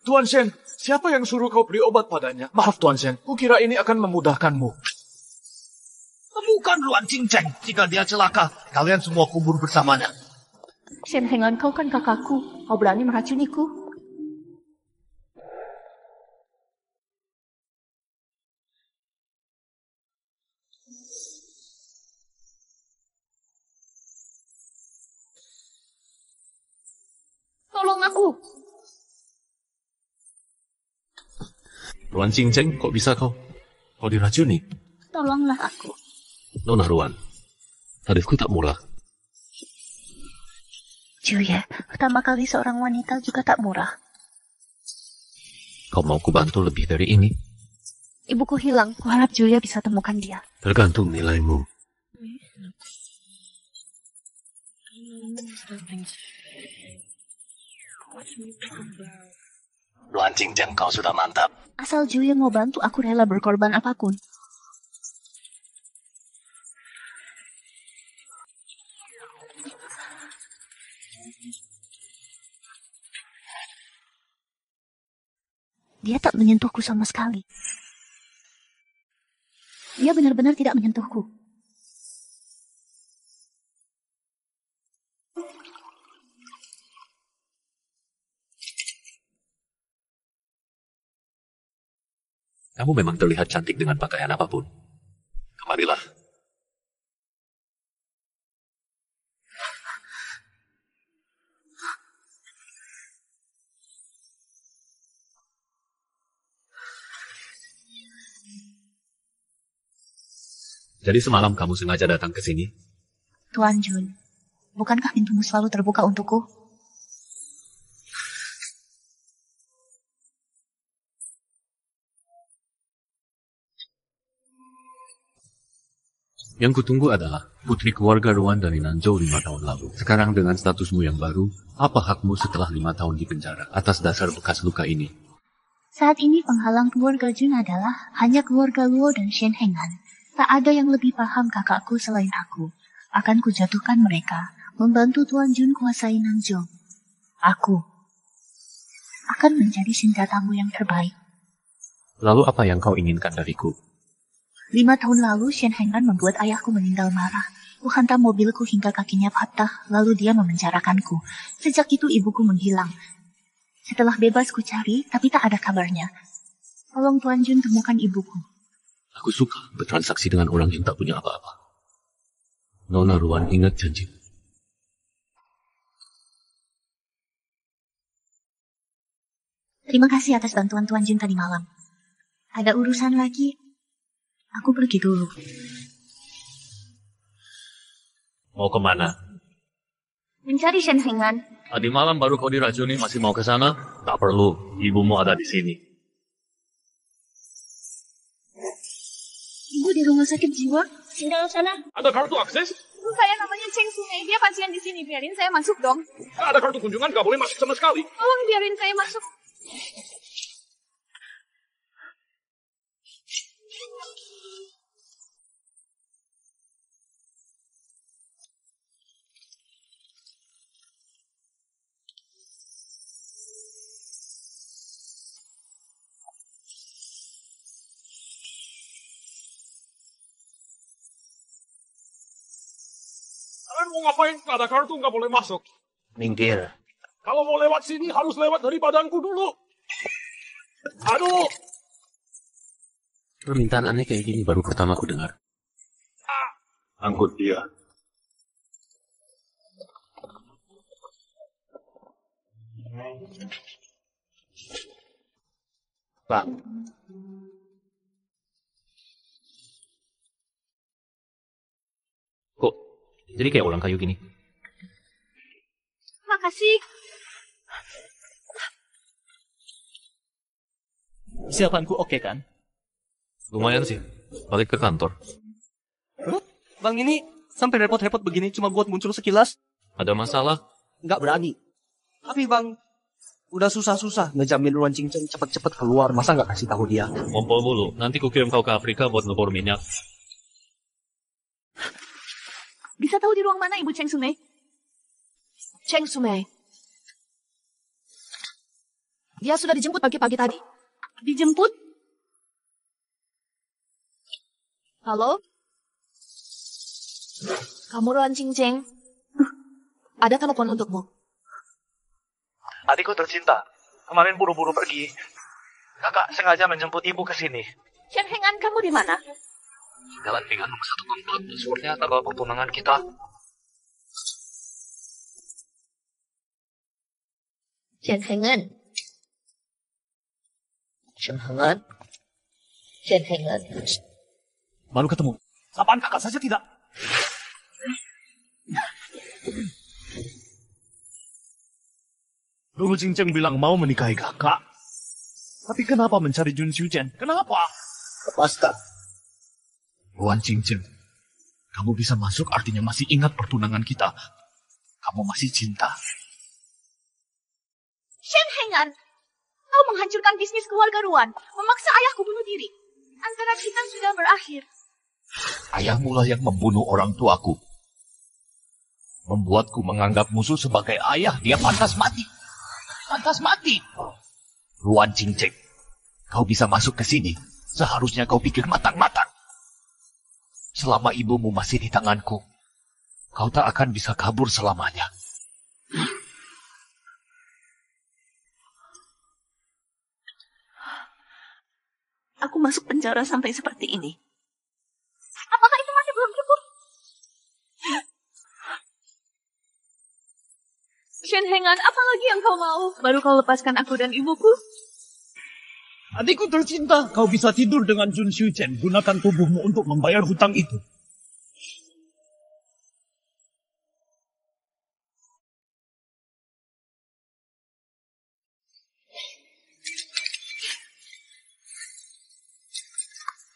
Tuan Shen, siapa yang suruh kau beri obat padanya? Maaf Tuan Shen, kukira ini akan memudahkanmu. Temukan Luan Qingcheng. Jika dia celaka, kalian semua kubur bersamanya. Shen Hengan, kau kan kakakku. Kau berani meracuniku? Tolong aku. Luan Qingcheng, kok bisa kau? Kau diracuni? Tolonglah aku. Nona Ruan, tarifku tak murah. Juye, pertama kali seorang wanita juga tak murah. Kau mau kubantu lebih dari ini? Ibuku hilang, kuharap Julia bisa temukan dia. Tergantung nilaimu. Luan Qingcheng, kau sudah mantap. Asal Julia mau bantu, aku rela berkorban apapun. Dia tak menyentuhku sama sekali. Dia benar-benar tidak menyentuhku. Kamu memang terlihat cantik dengan pakaian apapun. Kemarilah. Jadi semalam kamu sengaja datang ke sini? Tuan Jun, bukankah pintumu selalu terbuka untukku? Yang kutunggu adalah putri keluarga Ruan dari Nanzhou 5 tahun lalu. Sekarang dengan statusmu yang baru, apa hakmu setelah 5 tahun di penjara atas dasar bekas luka ini? Saat ini penghalang keluarga Jun adalah hanya keluarga Luo dan Shen Hengan. Tak ada yang lebih paham kakakku selain aku. Akan kujatuhkan mereka, membantu Tuan Jun kuasai Nanzhou. Aku akan menjadi senjatamu yang terbaik. Lalu apa yang kau inginkan dariku? 5 tahun lalu, Shen Hengan membuat ayahku meninggal marah. Kuhantam mobilku hingga kakinya patah, lalu dia memenjarakanku. Sejak itu ibuku menghilang. Setelah bebas ku cari, tapi tak ada kabarnya. Tolong Tuan Jun temukan ibuku. Aku suka bertransaksi dengan orang yang tak punya apa-apa. Nona Ruan, ingat janji. Terima kasih atas bantuan Tuan Jun tadi malam. Ada urusan lagi. Aku pergi dulu. Mau kemana? Mencari Shen Hengan. Tadi malam baru kau diracuni, masih mau ke sana? Tak perlu, ibumu ada di sini. Ibu di rumah sakit jiwa. Tinggal sana. Ada kartu akses? Saya namanya Cheng Sungai. Dia pasien di sini. Biarin saya masuk dong. Nggak ada kartu kunjungan, nggak boleh masuk sama sekali. Tolong biarin saya masuk. Kalian mau ngapain? Nggak ada kartu, nggak boleh masuk. Minggir. Kalau mau lewat sini, harus lewat dari badanku dulu. Aduh! Permintaan aneh kayak gini baru pertama aku dengar. Angkut dia. Pak, Kok jadi kayak ulang kayu gini? Makasih. Siapanku oke kan? Lumayan sih, balik ke kantor. Bang ini sampai repot-repot begini cuma buat muncul sekilas? Ada masalah? Nggak berani. Tapi bang, udah susah-susah ngejamin Luan Qingcheng cepet-cepet keluar. Masa nggak kasih tahu dia? Ngompol dulu, nanti kukirim kau ke Afrika buat ngebor minyak. Bisa tahu di ruang mana Ibu Cheng Sungai? Cheng Sungai. Dia sudah dijemput pagi-pagi tadi. Dijemput? Halo? Kamu Ruan Cinceng? Ada telepon untukmu. Adikku tercinta, kemarin buru-buru pergi. Kakak sengaja menjemput ibu ke sini. Shen Hengan, kamu di mana? Jalan dengan nomor 1 passwordnya tanggal pertunangan kita. Shen Hengan. Shen Hengan. Shen Hengan. Baru ketemu. Sapaan kakak saja tidak? Dulu Cinceng bilang mau menikahi kakak. Tapi kenapa mencari Jun Xiuchen? Kenapa? Pasta. Ruan Cinceng, kamu bisa masuk artinya masih ingat pertunangan kita. Kamu masih cinta. Shen Hengan, kau menghancurkan bisnis keluarga Ruan, memaksa ayahku bunuh diri. Antara kita sudah berakhir. Ayahmu lah yang membunuh orang tuaku. Membuatku menganggap musuh sebagai ayah. Dia pantas mati. Pantas mati. Ruan Cinceng, kau bisa masuk ke sini. Seharusnya kau pikir matang-matang. Selama ibumu masih di tanganku, kau tak akan bisa kabur selamanya. Aku masuk penjara sampai seperti ini. Apakah itu masih belum cukup? Shen Hengan, apa lagi yang kau mau? Baru kau lepaskan aku dan ibuku? Adikku tercinta, kau bisa tidur dengan Jun Xiuchen. Gunakan tubuhmu untuk membayar hutang itu.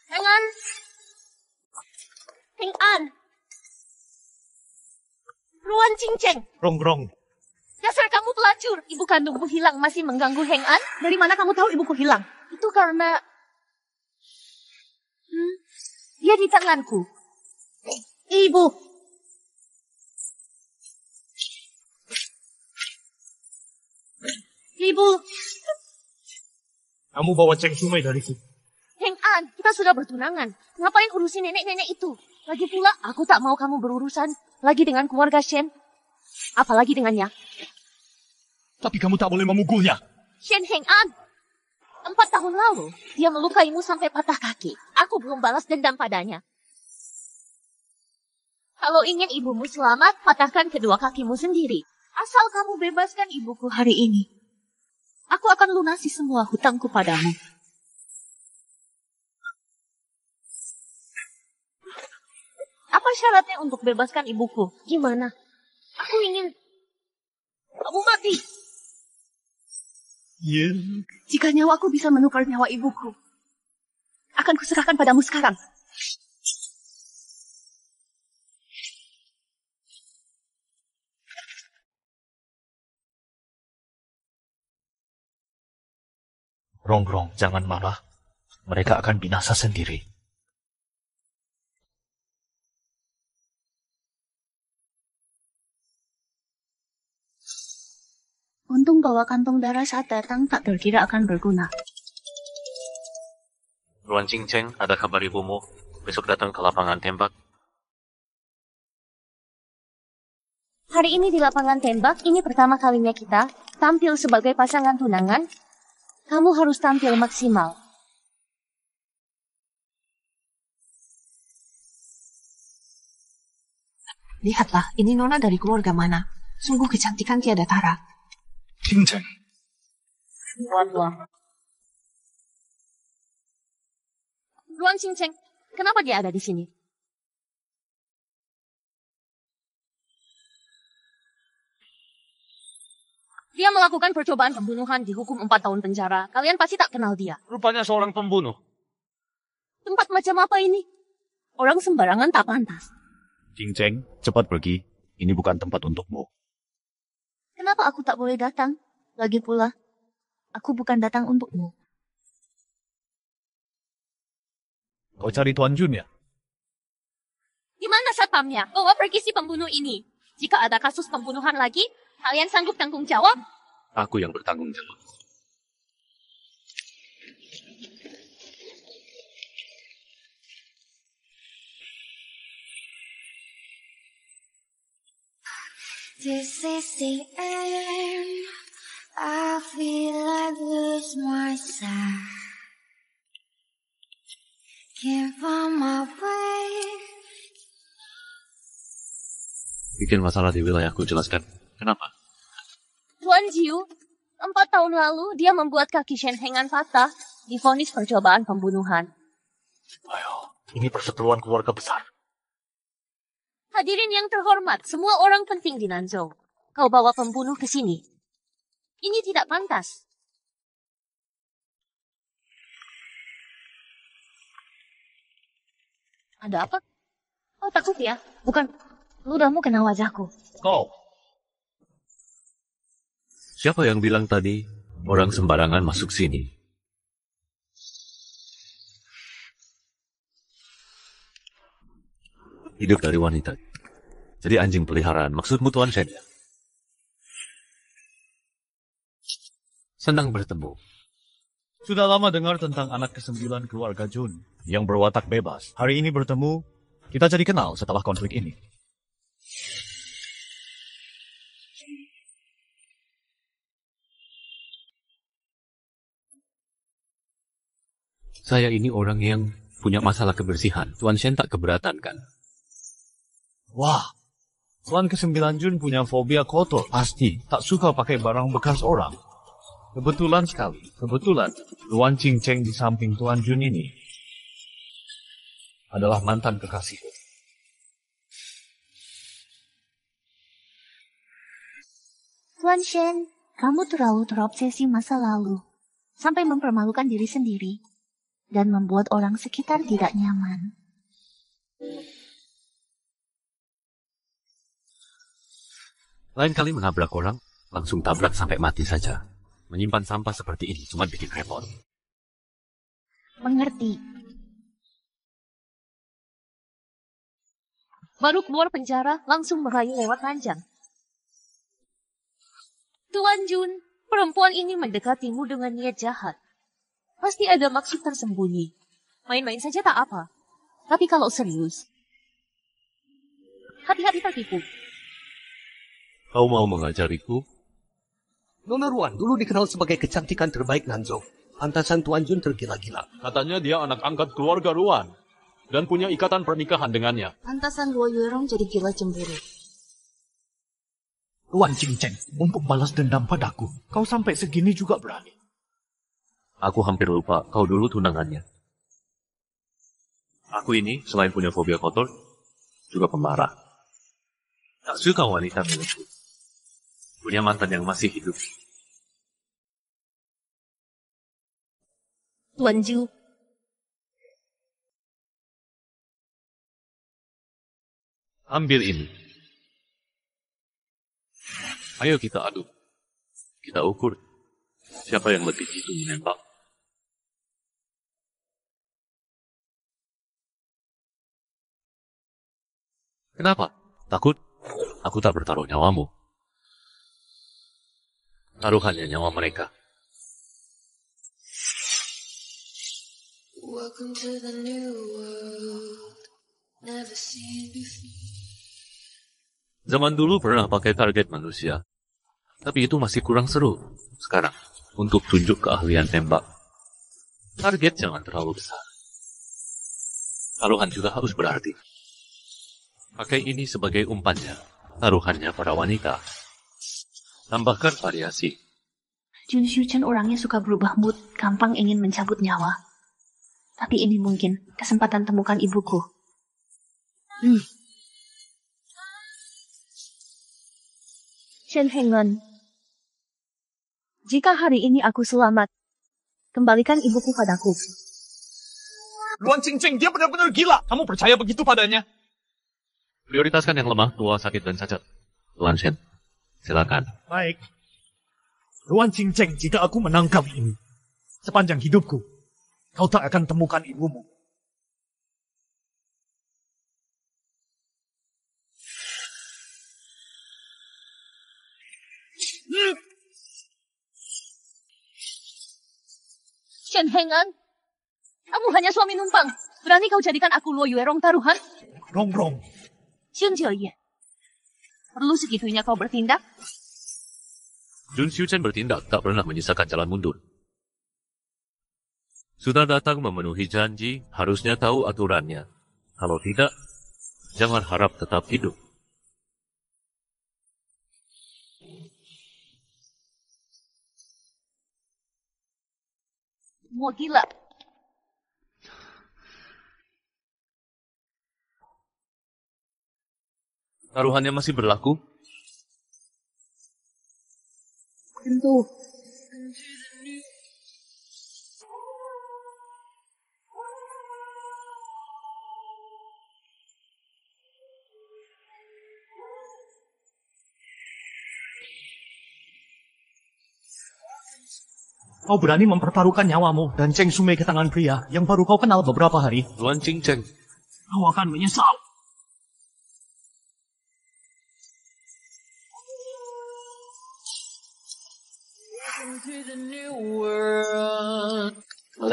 Hengan! Hengan! Ruan Cinceng! Rong-rong. Dasar kamu pelacur. Ibu kandungmu hilang masih mengganggu Hengan. Dari mana kamu tahu ibuku hilang? Itu karena... dia di tanganku. Ibu. Ibu. Kamu bawa Cheng Sumai dari situ. Hengan, kita sudah bertunangan. Ngapain urusin nenek-nenek itu? Lagi pula, aku tak mau kamu berurusan lagi dengan keluarga Shen. Apalagi dengannya. Tapi kamu tak boleh memukulnya. Shen Hengan. 4 tahun lalu, dia melukaimu sampai patah kaki. Aku belum balas dendam padanya. Kalau ingin ibumu selamat, patahkan kedua kakimu sendiri. Asal kamu bebaskan ibuku hari ini. Aku akan lunasi semua hutangku padamu. Apa syaratnya untuk bebaskan ibuku? Gimana? Aku ingin kamu mati. Iya. Jika nyawaku bisa menukar nyawa ibuku, akan kuserahkan padamu sekarang. Rong-rong, jangan marah. Mereka akan binasa sendiri. Untung bawa kantong darah saat datang tak terkira akan berguna. Ruan Cinceng, ada kabar ibumu? Besok datang ke lapangan tembak. Hari ini di lapangan tembak, ini pertama kalinya kita tampil sebagai pasangan tunangan. Kamu harus tampil maksimal. Lihatlah, ini Nona dari keluarga mana. Sungguh kecantikan tiada tara. Cinceng. Ruan Cinceng, kenapa dia ada di sini? Dia melakukan percobaan pembunuhan, dihukum 4 tahun penjara. Kalian pasti tak kenal dia. Rupanya seorang pembunuh. Tempat macam apa ini? Orang sembarangan tak pantas. Cinceng, cepat pergi. Ini bukan tempat untukmu. Kenapa aku tak boleh datang? Lagi pula, aku bukan datang untukmu. Kau cari Tuan Jun ya? Di mana satpamnya? Bawa pergi si pembunuh ini. Jika ada kasus pembunuhan lagi, kalian sanggup tanggung jawab? Aku yang bertanggung jawab. This is the end. I feel like lose myself. Can't find my way. Bikin masalah di wilayahku, jelaskan. Kenapa? Tuan Jiu, 4 tahun lalu dia membuat kaki Shen Hengan patah, divonis percobaan pembunuhan. Ayo, ini perseteruan keluarga besar. Hadirin yang terhormat, semua orang penting di Nanzhou. Kau bawa pembunuh ke sini. Ini tidak pantas. Ada apa? Oh, takut ya? Bukan, ludahmu kenal wajahku. Kau, Siapa yang bilang tadi orang sembarangan masuk sini? Hidup dari wanita. Jadi anjing peliharaan. Maksudmu Tuan Shen? Senang bertemu. sudah lama dengar tentang anak ke-9 keluarga Jun yang berwatak bebas. Hari ini bertemu, kita jadi kenal setelah konflik ini. Saya ini orang yang punya masalah kebersihan. Tuan Shen tak keberatan kan? Wah, Tuan ke-9 Jun punya fobia kotor. Pasti tak suka pakai barang bekas orang. Kebetulan sekali. Kebetulan, Luan Ching Cheng di samping Tuan Jun ini adalah mantan kekasih. Tuan Shen, kamu terlalu terobsesi masa lalu. Sampai mempermalukan diri sendiri. Dan membuat orang sekitar tidak nyaman. Lain kali menabrak orang, langsung tabrak sampai mati saja. Menyimpan sampah seperti ini cuma bikin repot. Mengerti. Baru keluar penjara, langsung merayu lewat ranjang. Tuan Jun, perempuan ini mendekatimu dengan niat jahat. Pasti ada maksud tersembunyi. Main-main saja tak apa. Tapi kalau serius, hati-hati tertipu. Kau mau mengajariku? Nona Ruan dulu dikenal sebagai kecantikan terbaik Nanzhou. Pantasan Tuan Jun tergila-gila. Katanya dia anak angkat keluarga Ruan dan punya ikatan pernikahan dengannya. Pantasan Luo Yuerong jadi gila cemburu. Luan Ching Cheng, untuk balas dendam padaku, kau sampai segini juga berani. Aku hampir lupa, kau dulu tunangannya. Aku ini, selain punya fobia kotor, juga pemarah. Tak suka wanita milikku. Punya mantan yang masih hidup. Tuan Ju, Ambil ini. Ayo kita adu. Kita ukur. Siapa yang lebih jitu menembak. Kenapa? Takut? Aku tak bertaruh nyawamu. Taruhannya nyawa mereka. Welcome to the new world. Never seen before. Zaman dulu pernah pakai target manusia. Tapi itu masih kurang seru. Sekarang, untuk tunjuk keahlian tembak. Target jangan terlalu besar. Taruhan juga harus berarti. Pakai ini sebagai umpannya. Taruhannya para wanita. Tambahkan variasi. Jun Xiuchen orangnya suka berubah mood, gampang ingin mencabut nyawa. Tapi ini mungkin kesempatan temukan ibuku. Shen Hengan. Jika hari ini aku selamat, kembalikan ibuku padaku. Luan Ching Cheng, dia benar-benar gila. Kamu percaya begitu padanya? Prioritaskan yang lemah, tua, sakit, dan cacat. Tuan Shen, silakan. Baik. Luan Ching Cheng, jika aku menangkap ini, sepanjang hidupku, kau tak akan temukan ibumu. Shen Hengan, kamu hanya suami numpang. Berani kau jadikan aku Luo Yuerong taruhan? Rong. Xing Jie, Perlu segitunya kau bertindak? Jun Xiu Chen bertindak tak pernah menyisakan jalan mundur. Sudah datang memenuhi janji, harusnya tahu aturannya. Kalau tidak, jangan harap tetap hidup. Mau gila. Taruhannya masih berlaku? Tentu. Kau berani mempertaruhkan nyawamu dan Cheng Sumei ke tangan pria yang baru kau kenal beberapa hari. Luan Qingcheng, Kau akan menyesal.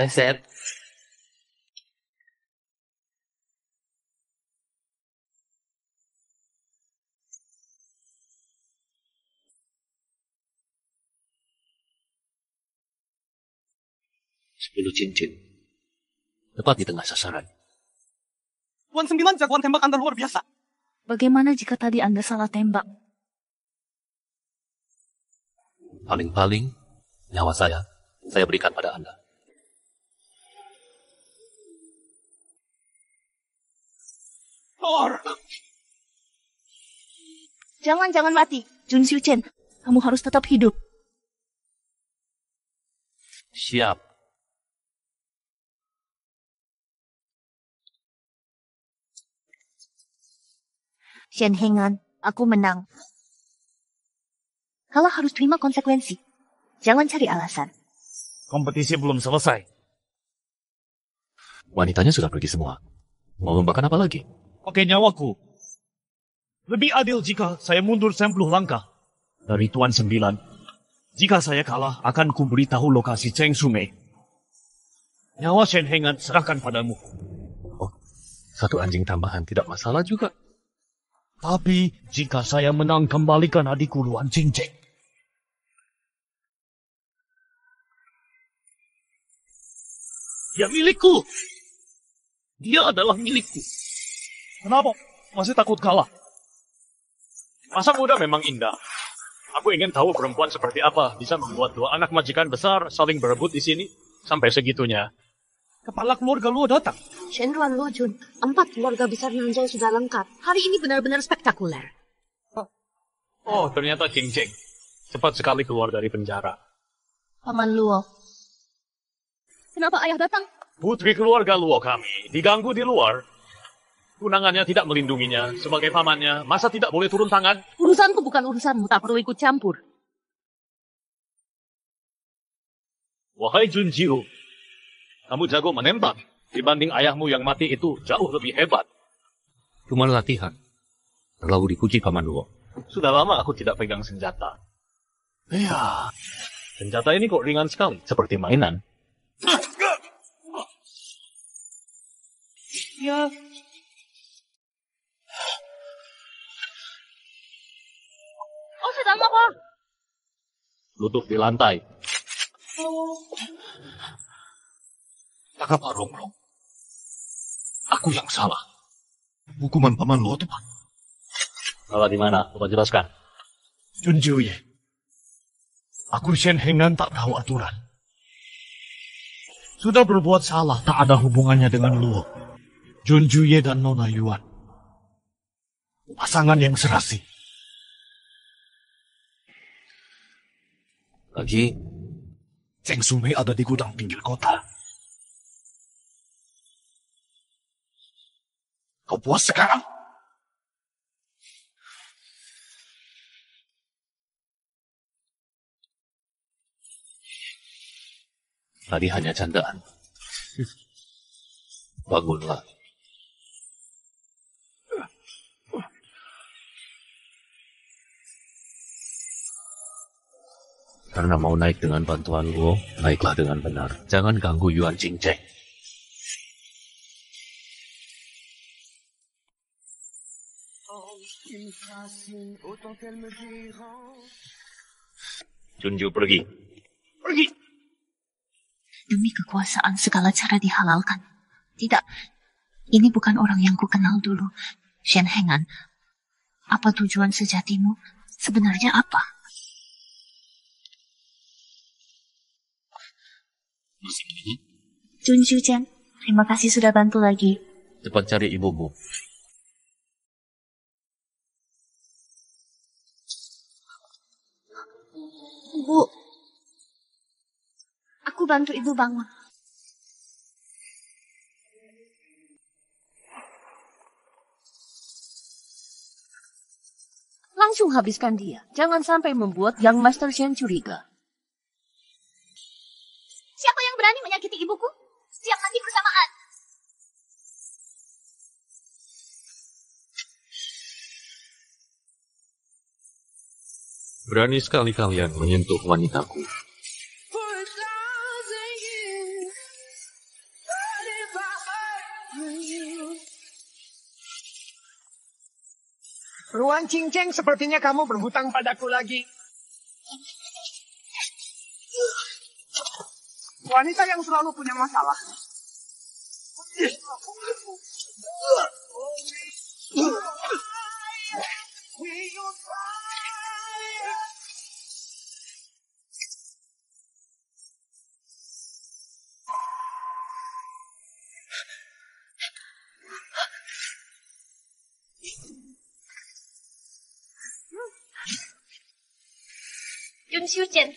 meleset. Sepuluh cincin. Tepat di tengah sasaran. Tuan 9 jagoan tembak Anda luar biasa. Bagaimana jika tadi Anda salah tembak? Paling-paling, nyawa saya berikan pada Anda. Thor! Jangan mati. Jun Xiu Chen, kamu harus tetap hidup. Siap. Shen Hengan, aku menang. Kalah harus terima konsekuensi. Jangan cari alasan. Kompetisi belum selesai. Wanitanya sudah pergi semua. Mau lombakan apa lagi? Pakai nyawaku. Lebih adil jika saya mundur 10 langkah dari Tuan 9. Jika saya kalah, akan kuberitahu lokasi Cheng Sumei. Nyawa Shen Hengan serahkan padamu. Oh, satu anjing tambahan tidak masalah juga. Tapi jika saya menang, kembalikan adikku Luan Qingcheng. Dia milikku. Dia adalah milikku. Kenapa? Masih takut kalah? Masa muda memang indah. Aku ingin tahu perempuan seperti apa bisa membuat dua anak majikan besar saling berebut di sini. Sampai segitunya. Kepala keluarga lu datang. Shen Ruan Luo Jun, 4 keluarga besar Nanzhou sudah lengkap. Hari ini benar-benar spektakuler. Oh, ternyata Qingcheng. Cepat sekali keluar dari penjara. Paman Luo. Kenapa ayah datang? Putri keluarga Luo kami diganggu di luar. Tunangannya tidak melindunginya. Sebagai pamannya, masa tidak boleh turun tangan? Urusanku bukan urusanmu, tak perlu ikut campur. Wahai Junjiu, kamu jago menembak. Dibanding ayahmu yang mati itu jauh lebih hebat. Cuma latihan. Terlalu dipuji Paman Luo. Sudah lama aku tidak pegang senjata. Iya, senjata ini kok ringan sekali, seperti mainan. Ya, Oh, sedang apa? Lutut di lantai. Cakap Rongrong. Aku yang salah. Hukuman Paman Luo tepat. Salah di mana? Coba jelaskan. Junjiuye. Aku Shen Hengan tak tahu aturan. Sudah berbuat salah, tak ada hubungannya dengan Luo. Junjiuye dan Nona Yuan. Pasangan yang serasi. Lagi, Cheng Sumei ada di gudang pinggir kota. Kau puas sekarang? tadi hanya candaan. Bangunlah. Karena mau naik dengan bantuan Luo, naiklah dengan benar. Jangan ganggu Yuan Qingcheng. Junju pergi. Pergi. Demi kekuasaan segala cara dihalalkan. Tidak, ini bukan orang yang ku kenal dulu. Shen Hengan, apa tujuan sejatimu? Sebenarnya apa? Jun Shuchen, terima kasih sudah bantu lagi. Cepat cari ibumu. Bu, aku bantu ibu bangun. Langsung habiskan dia. Jangan sampai membuat Yang Master Shen curiga. Siapa yang berani menyakiti ibuku? Siap mati bersamaan. Berani sekali kalian menyentuh wanitaku. Ruan Cinceng, sepertinya kamu berhutang padaku lagi. Wanita yang selalu punya masalah. Jun Shuchen,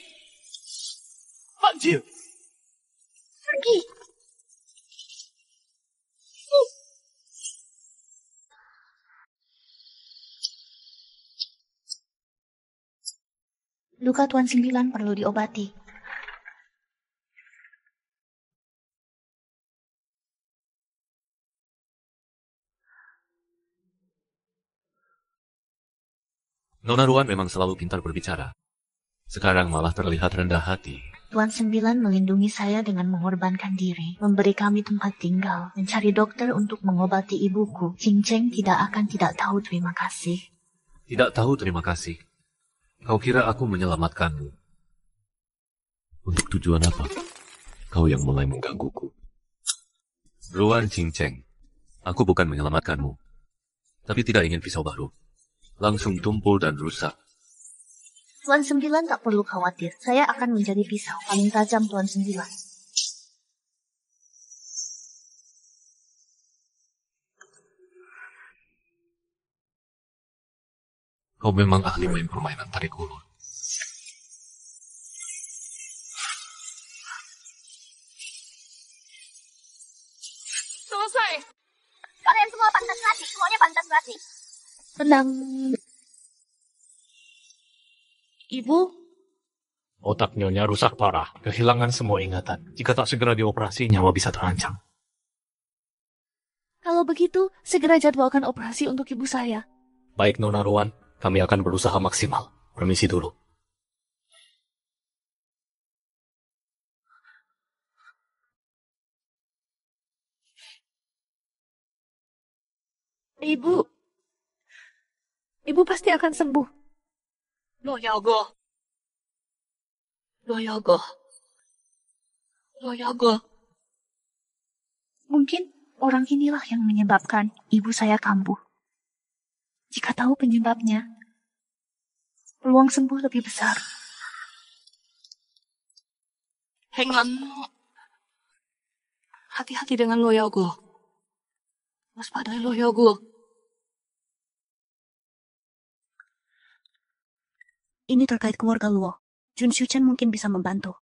Panjil. pergi. Luka Tuan 9 perlu diobati. Nona Ruan memang selalu pintar berbicara. Sekarang malah terlihat rendah hati. Tuan 9 melindungi saya dengan mengorbankan diri, memberi kami tempat tinggal, mencari dokter untuk mengobati ibuku. Cinceng tidak akan tidak tahu terima kasih. Tidak tahu terima kasih. Kau kira aku menyelamatkanmu? Untuk tujuan apa? Kau yang mulai menggangguku. Ruan Cinceng, aku bukan menyelamatkanmu. Tapi tidak ingin pisau baru. Langsung tumpul dan rusak. Tuan 9 tak perlu khawatir. Saya akan menjadi pisau paling tajam Tuan 9. Kau memang ahli main permainan tarik ulur. Selesai. Kalian semua pantas mati. Semuanya pantas mati. Tenang. Ibu? Otak Nyonya rusak parah, kehilangan semua ingatan. Jika tak segera dioperasi, nyawa bisa terancam. Kalau begitu, segera jadwalkan operasi untuk ibu saya. Baik Nona Ruan, kami akan berusaha maksimal. Permisi dulu. Ibu pasti akan sembuh. Loyogo. Mungkin orang inilah yang menyebabkan ibu saya kambuh. Jika tahu penyebabnya, peluang sembuh lebih besar. Hengan. Hati-hati dengan Loyogo. Waspadai Loyogo. Ini terkait keluarga Luo. Jun Shuchen mungkin bisa membantu.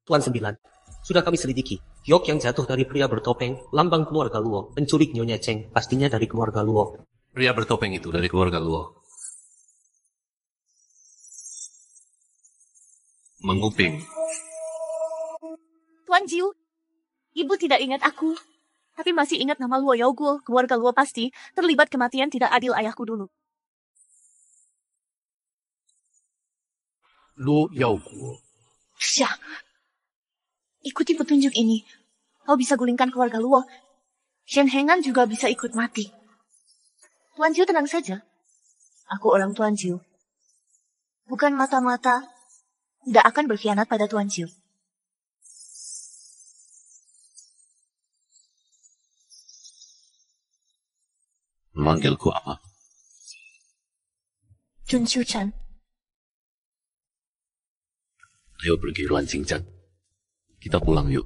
Tuan 9, sudah kami selidiki. Yok yang jatuh dari pria bertopeng, lambang keluarga Luo. Penculik Nyonya Cheng, pastinya dari keluarga Luo. Pria bertopeng itu dari keluarga Luo. Menguping. Tuan Jiu, ibu tidak ingat aku. Tapi masih ingat nama Luo Yaoguo. Keluarga Luo pasti terlibat kematian tidak adil ayahku dulu. Luo Yaoguo. Syah, ikuti petunjuk ini. Kau bisa gulingkan keluarga Luo. Shen Hengan juga bisa ikut mati. Tuan Jiu tenang saja. Aku orang Tuan Jiu. Bukan mata-mata, tidak akan berkhianat pada Tuan Jiu. Memanggilku apa? Jun Xiu Chen. Ayo pergi Ruan Xingcheng. Kita pulang yuk.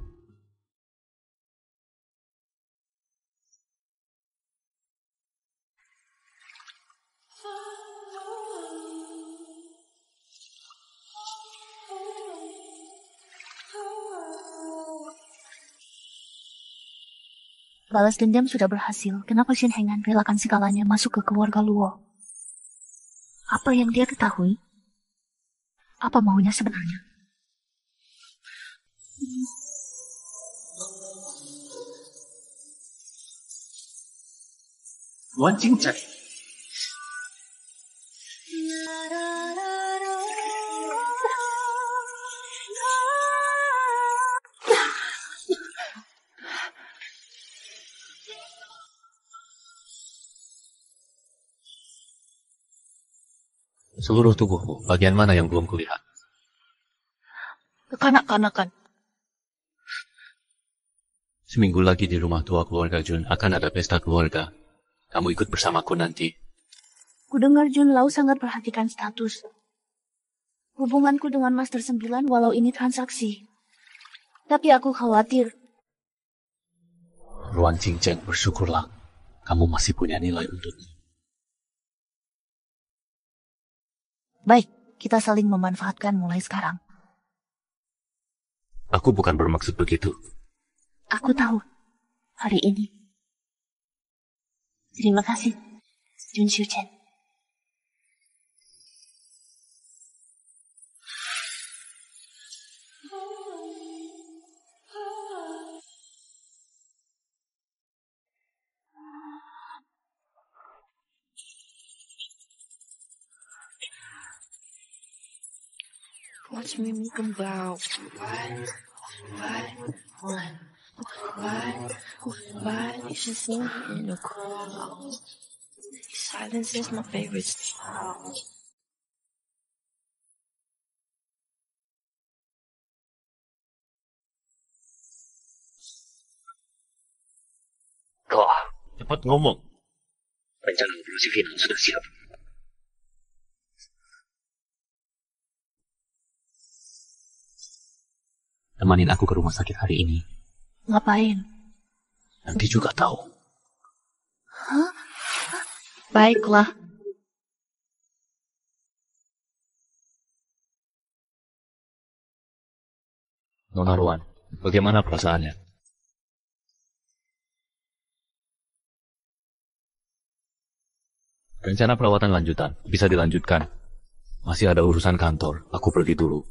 Balas dendam sudah berhasil. Kenapa Shen Hengan relakan segalanya masuk ke keluarga Luo? Apa yang dia ketahui? Apa maunya sebenarnya? Luan Qingcheng. Seluruh tubuhmu, bagian mana yang belum kulihat? Kekanak-kanakan. Seminggu lagi di rumah tua keluarga Jun akan ada pesta keluarga. Kamu ikut bersamaku nanti. Kudengar Jun Lau sangat perhatikan status. Hubunganku dengan Master 9 walau ini transaksi. Tapi aku khawatir. Ruan Qingcheng, bersyukurlah. Kamu masih punya nilai untukmu. Baik, kita saling memanfaatkan mulai sekarang. Aku bukan bermaksud begitu. Aku tahu. Hari ini. Terima kasih, Jun Xiu Chen. Watch me make them bow. Why you should sing in the crowd. Silence is my favorite style. Kau cepat ngomong. Rencana operasi final sudah siap. Temanin aku ke rumah sakit hari ini. Ngapain? Nanti juga tahu. Hah? Baiklah. Nona Ruan, bagaimana perasaannya? Rencana perawatan lanjutan, bisa dilanjutkan. Masih ada urusan kantor, aku pergi dulu.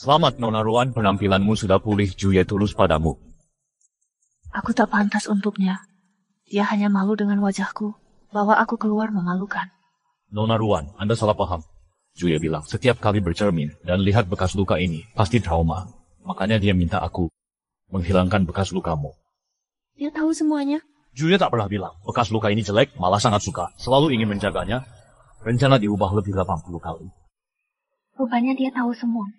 Selamat Nona Ruan, penampilanmu sudah pulih, Juye tulus padamu. Aku tak pantas untuknya. Dia hanya malu dengan wajahku. Bawa aku keluar memalukan. Nona Ruan, Anda salah paham. Juye bilang, setiap kali bercermin dan lihat bekas luka ini, pasti trauma. Makanya dia minta aku menghilangkan bekas lukamu. Dia tahu semuanya. Juye tak pernah bilang, bekas luka ini jelek, malah sangat suka. Selalu ingin menjaganya. Rencana diubah lebih 80 kali. Rupanya dia tahu semua.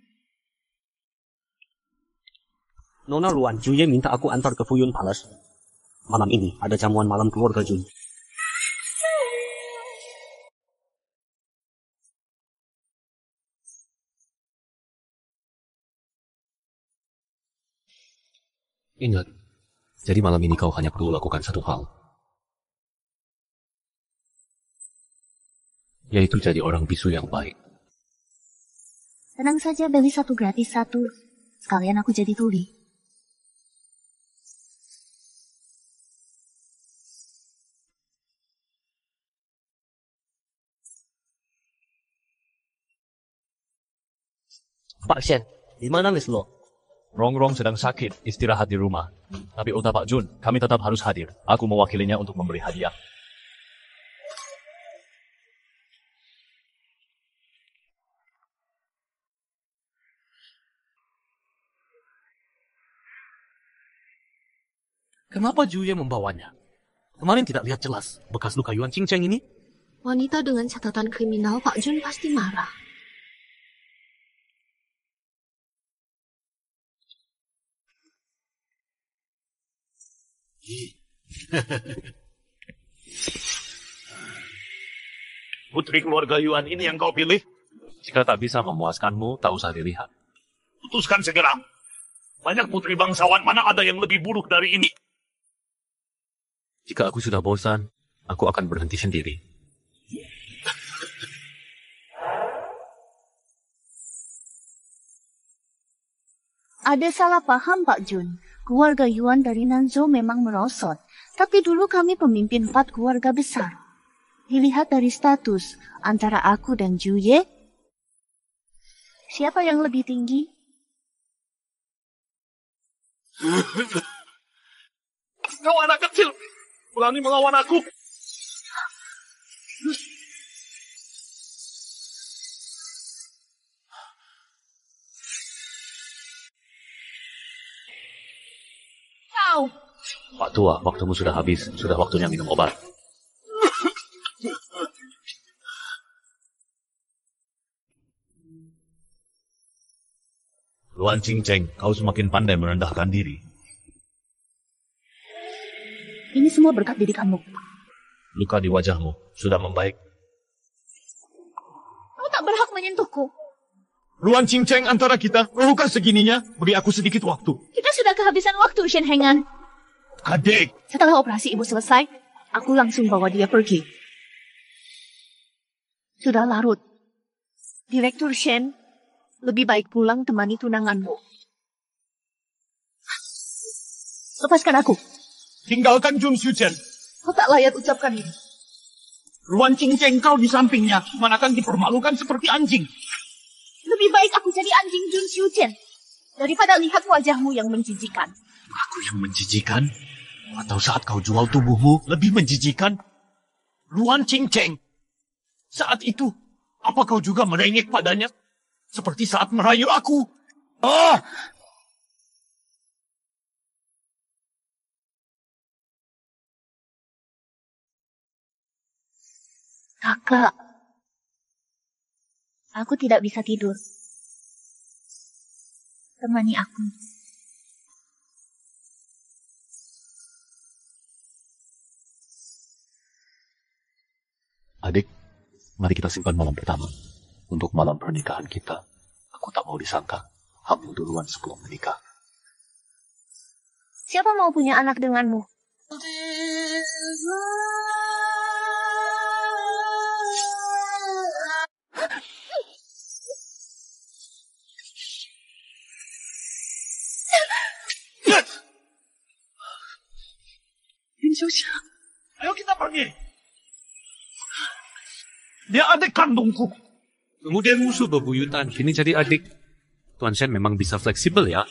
Nona Luan, Juye minta aku antar ke Fuyun Palace. Malam ini ada jamuan malam keluarga Jun. Ingat, jadi malam ini kau hanya perlu lakukan satu hal. Yaitu jadi orang bisu yang baik. Tenang saja, beli satu gratis satu. Sekalian aku jadi tuli. Pak Shen, di mana Miss Lo? Rong sedang sakit, istirahat di rumah. Tapi udah Pak Jun, kami tetap harus hadir. Aku mewakilinya untuk memberi hadiah. Kenapa Juye membawanya? Kemarin tidak lihat jelas bekas luka Yuan Qingcheng ini. Wanita dengan catatan kriminal Pak Jun pasti marah. Putri keluarga Yuan ini yang kau pilih? Jika tak bisa memuaskanmu, tak usah dilihat. Putuskan segera. Banyak putri bangsawan, mana ada yang lebih buruk dari ini? Jika aku sudah bosan, aku akan berhenti sendiri. Ada salah paham Pak Jun. Keluarga Yuan dari Nanzhou memang merosot. Tapi dulu kami pemimpin 4 keluarga besar. Dilihat dari status antara aku dan Juye, siapa yang lebih tinggi? Kau anak kecil, berani melawan aku. Kau! Pak Tua, waktumu sudah habis. Sudah waktunya minum obat. Luan Qingcheng, kau semakin pandai merendahkan diri. Ini semua berkat diri kamu. Luka di wajahmu sudah membaik. Kau tak berhak menyentuhku. Luan Qingcheng antara kita, luka segininya, beri aku sedikit waktu. Kita sudah kehabisan waktu, Shen Hengan. Adik! Setelah operasi ibu selesai, aku langsung bawa dia pergi. Sudah larut. Direktur Shen, lebih baik pulang temani tunanganmu. Lepaskan aku. Tinggalkan Jun Xiuchen. Kau tak layak ucapkan ini. Luan Qingcheng kau di sampingnya, manakan dipermalukan seperti anjing. Lebih baik aku jadi anjing Jun Xiuchen daripada lihat wajahmu yang menjijikan. Aku yang menjijikan? Atau saat kau jual tubuhmu lebih menjijikan? Luan Qingcheng, saat itu, apa kau juga merengek padanya? Seperti saat merayu aku. Ah! Kakak, aku tidak bisa tidur. Temani aku. Adik, mari kita simpan malam pertama. Untuk malam pernikahan kita, aku tak mau disangka hamil duluan sebelum menikah. Siapa mau punya anak denganmu? Ayo kita pergi. Dia adik kandungku. Kemudian musuh bebuyutan, kini jadi adik. Tuan Shen memang bisa fleksibel ya.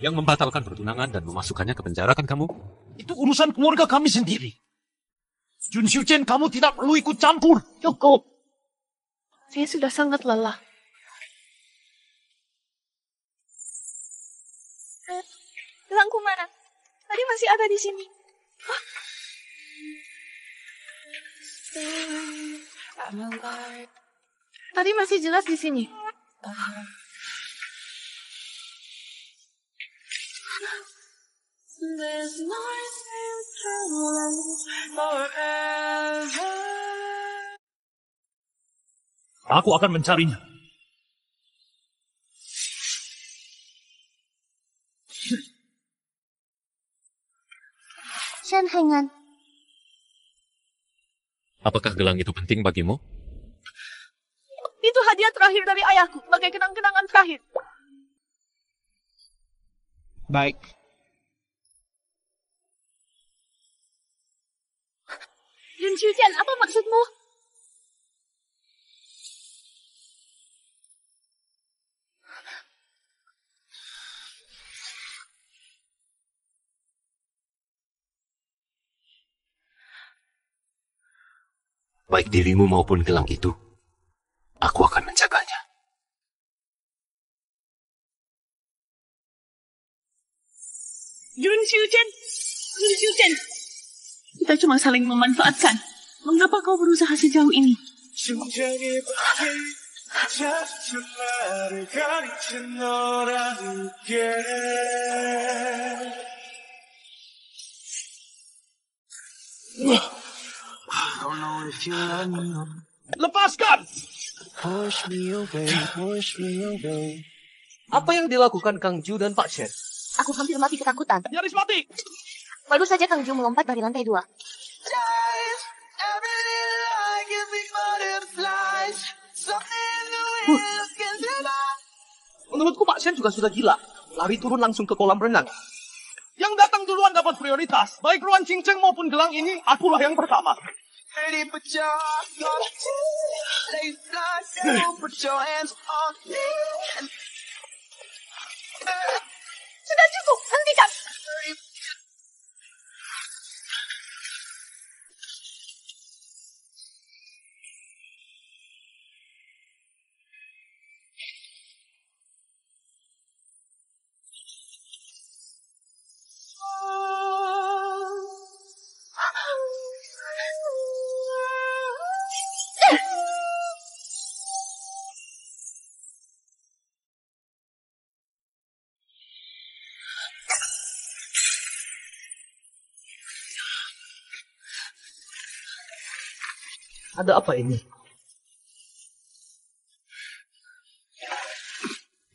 Yang membatalkan pertunangan dan memasukkannya ke penjara kan kamu? Itu urusan keluarga kami sendiri. Jun Xiuchen, kamu tidak perlu ikut campur. Cukup. Saya sudah sangat lelah. Gelangku mana? Tadi masih ada di sini. Tadi masih jelas di sini. Aku akan mencarinya. Shen Hengan, Apakah gelang itu penting bagimu? Itu hadiah terakhir dari ayahku, sebagai kenang-kenangan terakhir. Baik. Jun Xiuchen, apa maksudmu? Baik dirimu maupun gelang itu, aku akan menjaganya. Jun Xiuchen, kita cuma saling memanfaatkan. Mengapa kau berusaha sejauh ini? Lepaskan! Apa yang dilakukan Kang Ju dan Pak Shen? Aku hampir mati ketakutan. Nyaris mati! Baru saja Kang Ju melompat dari lantai 2. Menurutku Pak Shen juga sudah gila. Lari turun langsung ke kolam renang. Yang datang duluan dapat prioritas. Baik Ruan Cinceng maupun gelang ini, akulah yang pertama. Sudah cukup, hentikan. Ada apa ini?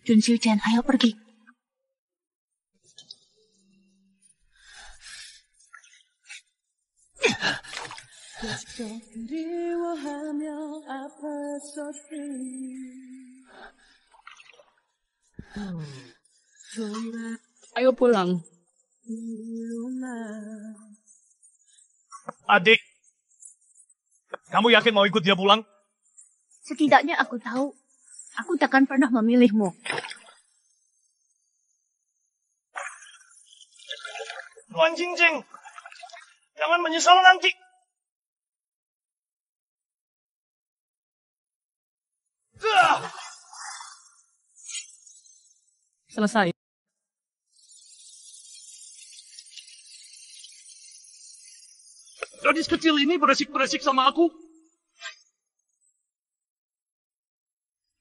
Jun Xiu Chen, ayo pergi. Ayo pulang. Adik, kamu yakin mau ikut dia pulang? Setidaknya aku tahu. Aku takkan pernah memilihmu. Ruan Cinceng, jangan menyesal nanti. Selesai. Gadis kecil ini beresik-beresik sama aku.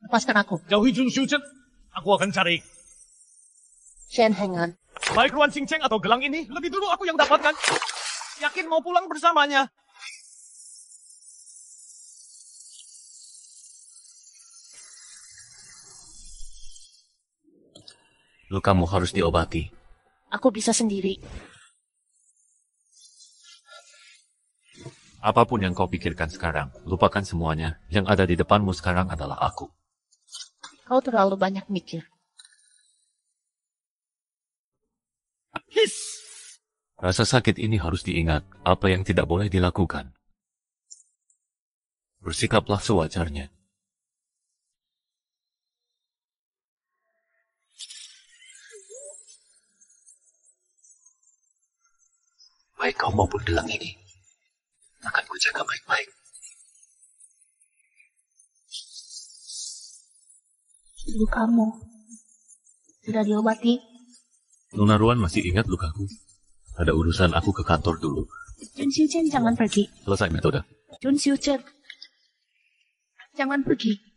Lepaskan aku. Jauhi Jun Xiu Chen. Aku akan cari. Shen Hengan. Baik Ruan Cinceng atau gelang ini, lebih dulu aku yang dapatkan. Yakin mau pulang bersamanya. Lukamu harus diobati. Aku bisa sendiri. Apapun yang kau pikirkan sekarang, lupakan semuanya. Yang ada di depanmu sekarang adalah aku. Kau terlalu banyak mikir. His! Rasa sakit ini harus diingat. Apa yang tidak boleh dilakukan. Bersikaplah sewajarnya. Baik kau maupun gelang ini, akan kujaga baik-baik. Lukamu sudah diobati. Nona Ruan masih ingat lukaku. Ada urusan aku ke kantor dulu. Jun Xiu Chen, jangan pergi. Selesai metode. Jun Xiu Chen, jangan pergi.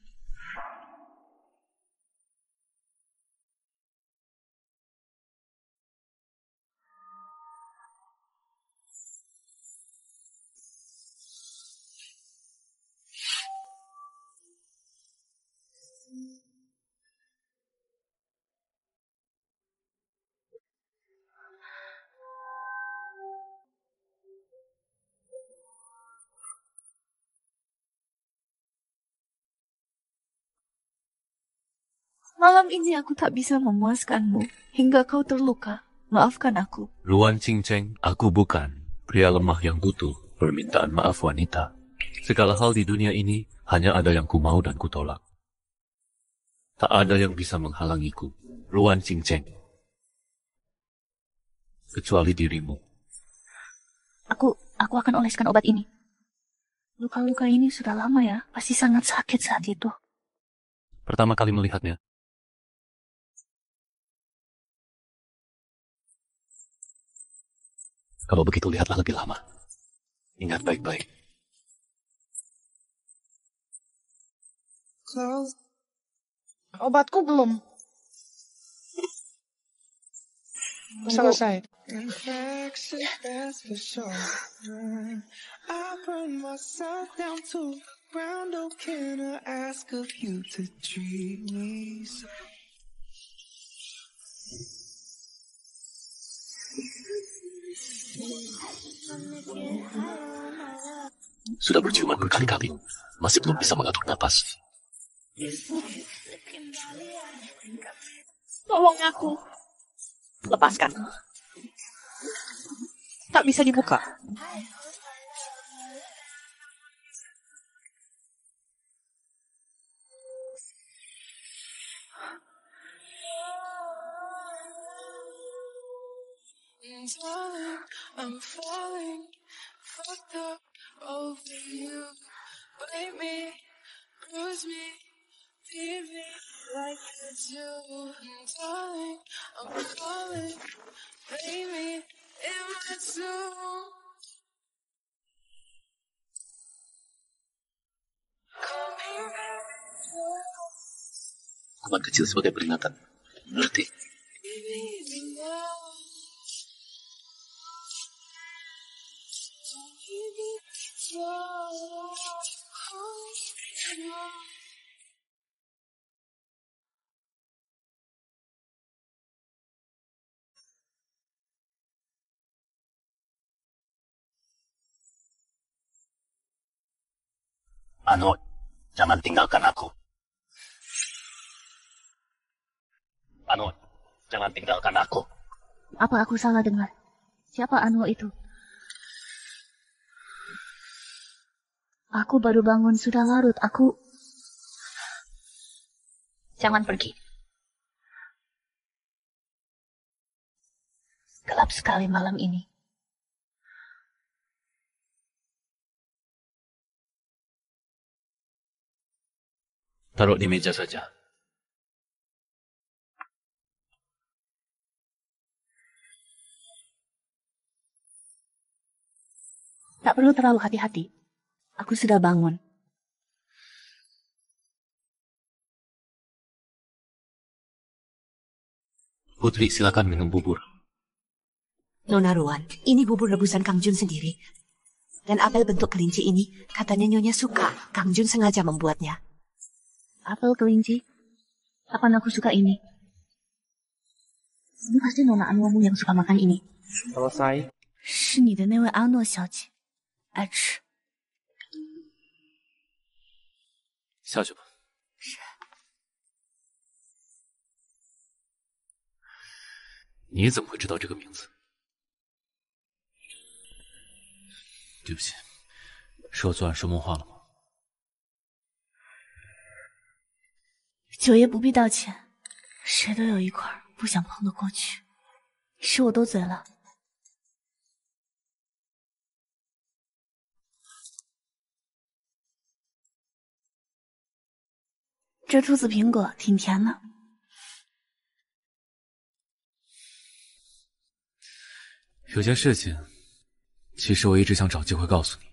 Malam ini aku tak bisa memuaskanmu hingga kau terluka. Maafkan aku. Ruan Cinceng, aku bukan pria lemah yang butuh permintaan maaf wanita. Segala hal di dunia ini hanya ada yang ku mau dan ku tolak. Tak ada yang bisa menghalangiku, Ruan Cinceng. Kecuali dirimu. Aku akan oleskan obat ini. Luka-luka ini sudah lama ya, pasti sangat sakit saat itu. Pertama kali melihatnya. Kalau begitu lihatlah lebih lama. Ingat baik-baik. Obatku belum selesai. Sudah berciuman berkali-kali, masih belum bisa mengatur napas. Tolong aku. Lepaskan. Tak bisa dibuka. I'm falling, fucked up over you. Blame me, bruise me, leave me like I do. Darling, I'm falling, blame me, in my soul. Hukuman kecil sebagai peringatan. Mengerti? Ano, jangan tinggalkan aku. Ano, jangan tinggalkan aku. Apa aku salah dengar? Siapa Anwo itu? Aku baru bangun, sudah larut. Jangan pergi. Gelap sekali malam ini. Taruh di meja saja. Tak perlu terlalu hati-hati. Aku sudah bangun. Putri, silakan minum bubur. Nona Ruan, ini bubur rebusan Kang Jun sendiri. Dan apel bentuk kelinci ini, katanya Nyonya suka. Kang Jun sengaja membuatnya. Apel kelinci? Kapan aku suka ini? Ini pasti Nona Anwomu yang suka makan ini. Selesai. 是你的那位阿诺小姐，爱吃。下去吧。你怎么会知道这个名字？对不起，是我昨晚说梦话了吗？九爷不必道歉，谁都有一块不想碰的过去，是我多嘴了。这兔子苹果挺甜的。有件事情，其实我一直想找机会告诉你。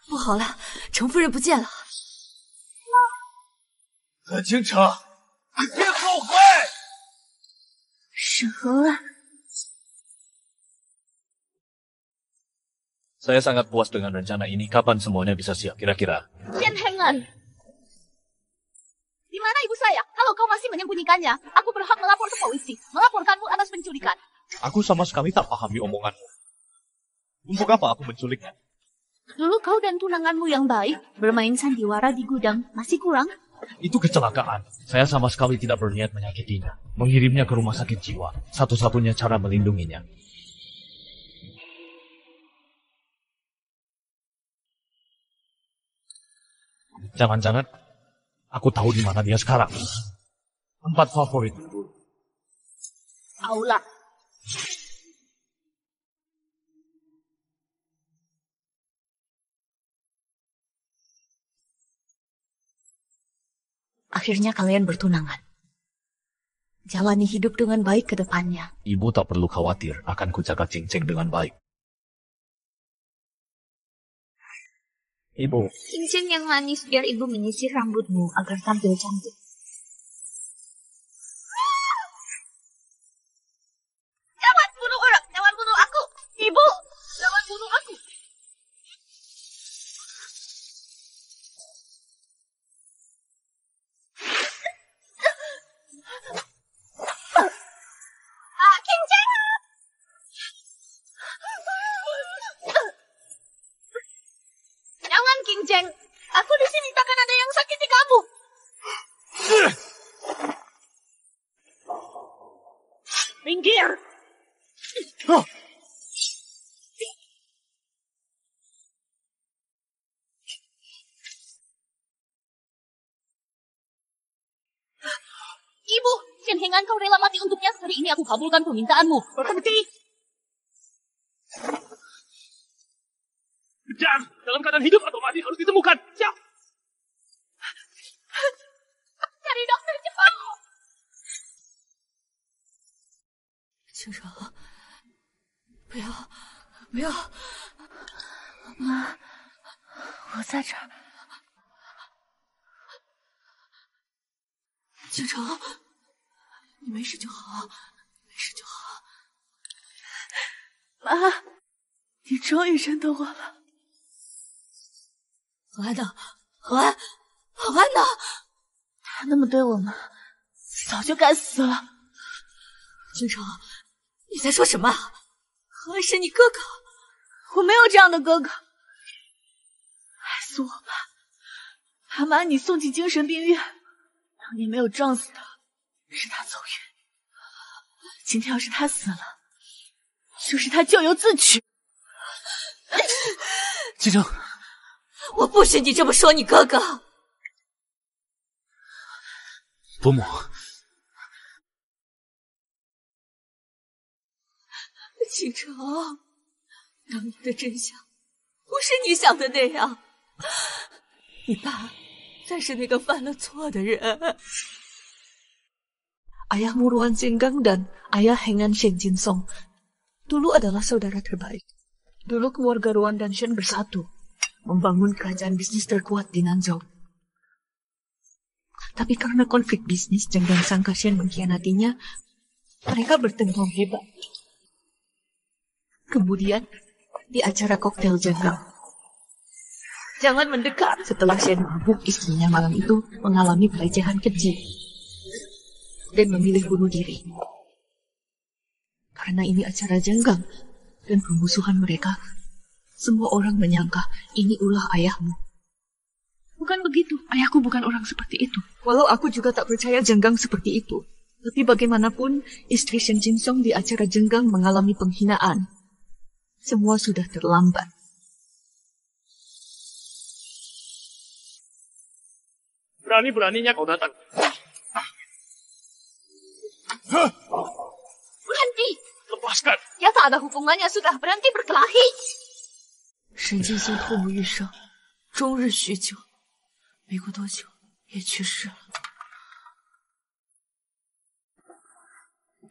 不好了，程夫人不见了。何清城，你别后悔！沈河啊， Saya sangat puas dengan rencana ini. Kapan semuanya bisa siap kira-kira? Xian Hengan. Di mana ibu saya? Kalau kau masih menyembunyikannya, aku berhak melapor ke polisi. Melaporkanmu atas penculikan. Aku sama sekali tak pahami omonganmu. Untuk apa aku menculiknya? Dulu kau dan tunanganmu yang baik bermain sandiwara di gudang. Masih kurang? Itu kecelakaan. Saya sama sekali tidak berniat menyakitinya. Mengirimnya ke rumah sakit jiwa. Satu-satunya cara melindunginya. Jangan-jangan aku tahu di mana dia sekarang. Tempat favorit. Aula. Akhirnya kalian bertunangan. Jalani hidup dengan baik ke depannya. Ibu tak perlu khawatir, akan kujaga Cincin dengan baik. Ibu. Cincin yang manis biar ibu menyisir rambutmu agar tampil cantik. Jangan bunuh orang, jangan bunuh aku. Ibu, jangan bunuh aku. Kinceng. Jangan, Kinceng. Aku di sini takkan ada yang sakiti kamu. Minggir. Ibu, Shen Hengan kau rela mati untuknya. Hari ini aku kabulkan permintaanmu. Berhenti! Kejar! Dalam keadaan hidup atau mati harus ditemukan. Siap! Cari dokter cepat. 青蛇，不要，不要！妈，我在这儿。青城，你没事就好，没事就好。妈，你终于认得我了。何安呢？何安，何安呢？他那么对我们，早就该死了。青城，你在说什么？何安是你哥哥，我没有这样的哥哥。害死我吧！他把你送进精神病院，当年没有撞死他，是他走运。今天要是他死了，就是他咎由自取。青城，我不许你这么说你哥哥。伯母，青城，当年的真相不是你想的那样，你爸才是那个犯了错的人。Ayahmu Ruan Jinggang dan ayah Hengan Shen Jinsong dulu adalah saudara terbaik. Dulu keluarga Ruan dan Shen bersatu, membangun kerajaan bisnis terkuat di Nanzhou. Tapi karena konflik bisnis, Jenggang sangka Shen mengkhianatinya, mereka bertengkar hebat. Kemudian, di acara koktail Jenggang, jangan mendekat. Setelah Shen mabuk, istrinya malam itu mengalami pelecehan keji dan memilih bunuh diri. Karena ini acara Jenggang dan permusuhan mereka, semua orang menyangka ini ulah ayahmu. Bukan begitu, ayahku bukan orang seperti itu. Walau aku juga tak percaya Jenggang seperti itu. Tapi bagaimanapun, istri Shen Jinsong di acara Jenggang mengalami penghinaan. Semua sudah terlambat. Berani-beraninya kau datang. Berhenti! Lepaskan! Ya tak ada hukumannya, sudah berhenti berkelahi. 沈静心痛不欲生，终日酗酒，没过多久也去世了。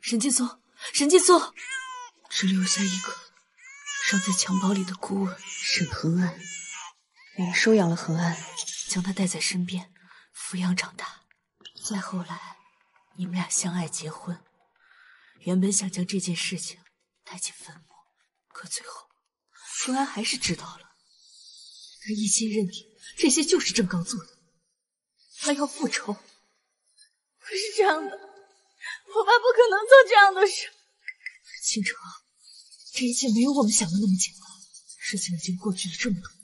沈劲松，沈劲松，只留下一个尚在襁褓里的孤儿沈恒安。你们收养了恒安，将他带在身边，抚养长大。再后来，你们俩相爱结婚。原本想将这件事情带进坟墓，可最后恒安还是知道了。他一心认定这些就是郑刚做的，他要复仇。不是这样的，我爸不可能做这样的事。青城，这一切没有我们想的那么简单。事情已经过去了这么多年，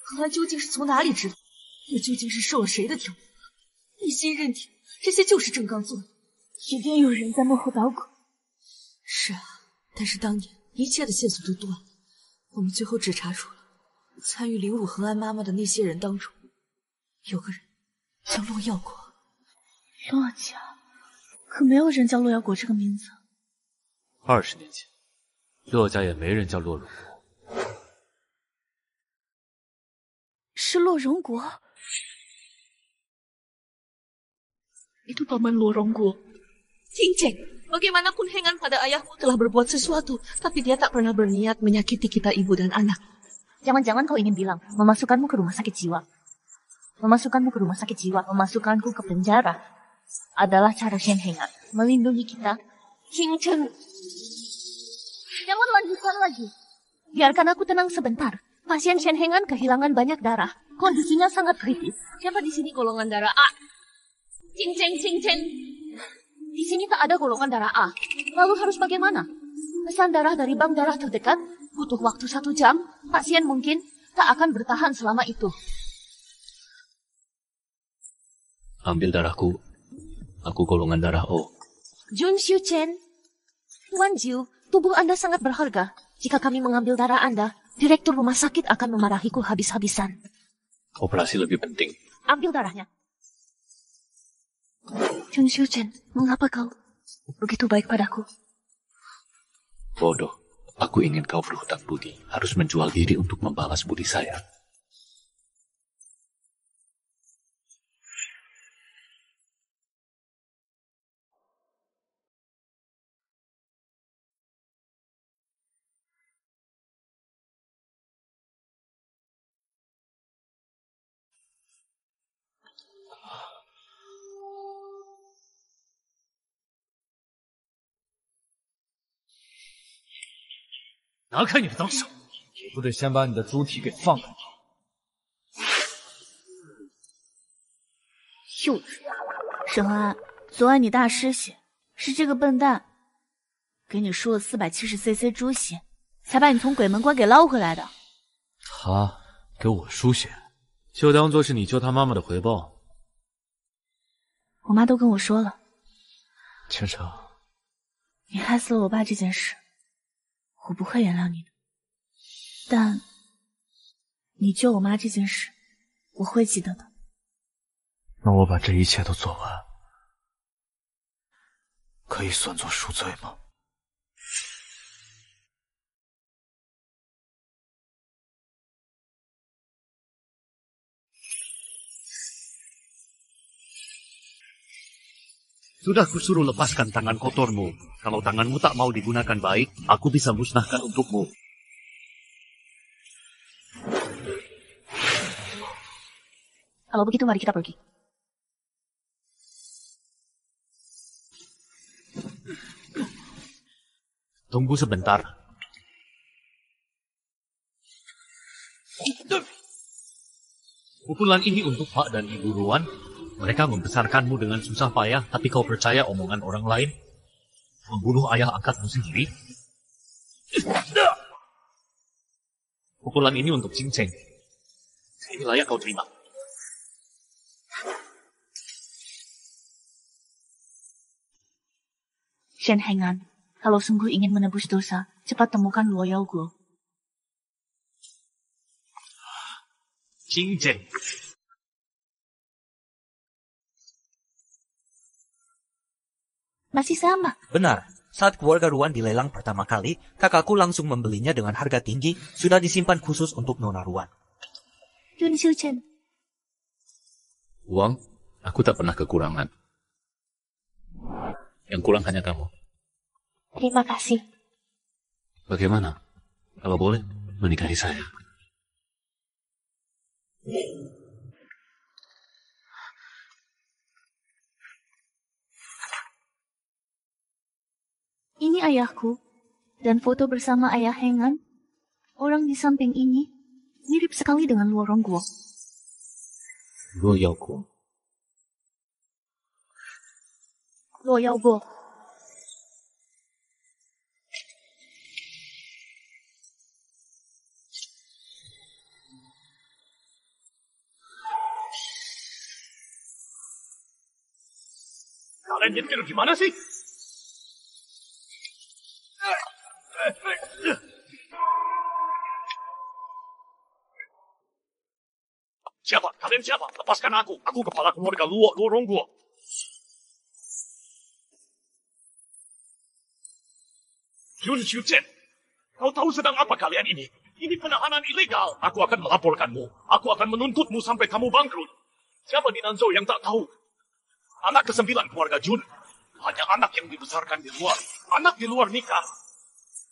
恒安究竟是从哪里知道？又究竟是受了谁的挑拨？一心认定这些就是郑刚做的，一定有人在幕后捣鬼。是啊，但是当年一切的线索都断了，我们最后只查出了参与凌辱恒安妈妈的那些人当中，有个人叫洛耀国。洛家？可没有人叫洛耀国这个名字。20年前，洛家也没人叫洛荣国。是洛荣国？Itu paman Loronggo. Cinceng, bagaimanapun Hengan pada ayahmu telah berbuat sesuatu, tapi dia tak pernah berniat menyakiti kita ibu dan anak. Jangan-jangan kau ingin bilang memasukkanmu ke rumah sakit jiwa. Memasukkanmu ke rumah sakit jiwa, memasukkanku ke penjara adalah cara Shen Hengan melindungi kita. King Cheng, jangan lanjutkan lagi. Biarkan aku tenang sebentar. Pasien Shen Hengan kehilangan banyak darah. Kondisinya sangat kritis. Siapa di sini golongan darah A? Cing Cheng. Di sini tak ada golongan darah A. Lalu harus bagaimana? Pesan darah dari bank darah terdekat butuh waktu 1 jam. Pasien mungkin tak akan bertahan selama itu. Ambil darahku. Aku golongan darah O. Jun Xiu Chen. Tuan Jiu, tubuh Anda sangat berharga. Jika kami mengambil darah Anda, direktur rumah sakit akan memarahiku habis-habisan. Operasi lebih penting. Ambil darahnya. Jun Xiu Chen, mengapa kau begitu baik padaku? Bodoh. Aku ingin kau berhutang budi. Harus menjual diri untuk membalas budi saya.拿开你的脏手！我得先把你的猪蹄给放开。幼稚！沈恒安，昨晚你大失血，是这个笨蛋给你输了470cc 猪血，才把你从鬼门关给捞回来的。他给我输血，就当做是你救他妈妈的回报。我妈都跟我说了，千城，你害死了我爸这件事，我不会原谅你的。但你救我妈这件事，我会记得的。那我把这一切都做完，可以算作赎罪吗？Sudah kusuruh lepaskan tangan kotormu. Kalau tanganmu tak mau digunakan baik, aku bisa musnahkan untukmu. Kalau begitu mari kita pergi. Tunggu sebentar. Pukulan ini untuk Pak dan Ibu Ruan. Mereka membesarkanmu dengan susah payah, tapi kau percaya omongan orang lain? Membunuh ayah angkatmu sendiri? Pukulan ini untuk Cing Cheng. Ini layak kau terima. Shen Hengan, kalau sungguh ingin menebus dosa, cepat temukan Luo Yao Guo. Cing Cheng. Masih sama. Benar. Saat keluarga Ruan dilelang pertama kali, kakakku langsung membelinya dengan harga tinggi, sudah disimpan khusus untuk Nona Ruan. Jun Xiu Chen. Uang, aku tak pernah kekurangan. Yang kurang hanya kamu. Terima kasih. Bagaimana? Kalau boleh, menikahi saya. Ini ayahku, dan foto bersama ayah Hengan. Orang di samping ini mirip sekali dengan Luo Rongguo. Luo Yao Guo. Luo Yao Guo. Kalian nyetir gimana sih? Siapa? Kalian siapa? Lepaskan aku. Aku kepala keluarga Luo Rongguo. Jun Xiu Chen, kau tahu sedang apa kalian ini? Ini penahanan ilegal. Aku akan melaporkanmu. Aku akan menuntutmu sampai kamu bangkrut. Siapa di Nanzhou yang tak tahu? Anak ke-9 keluarga Jun. Hanya anak yang dibesarkan di luar. Anak di luar nikah.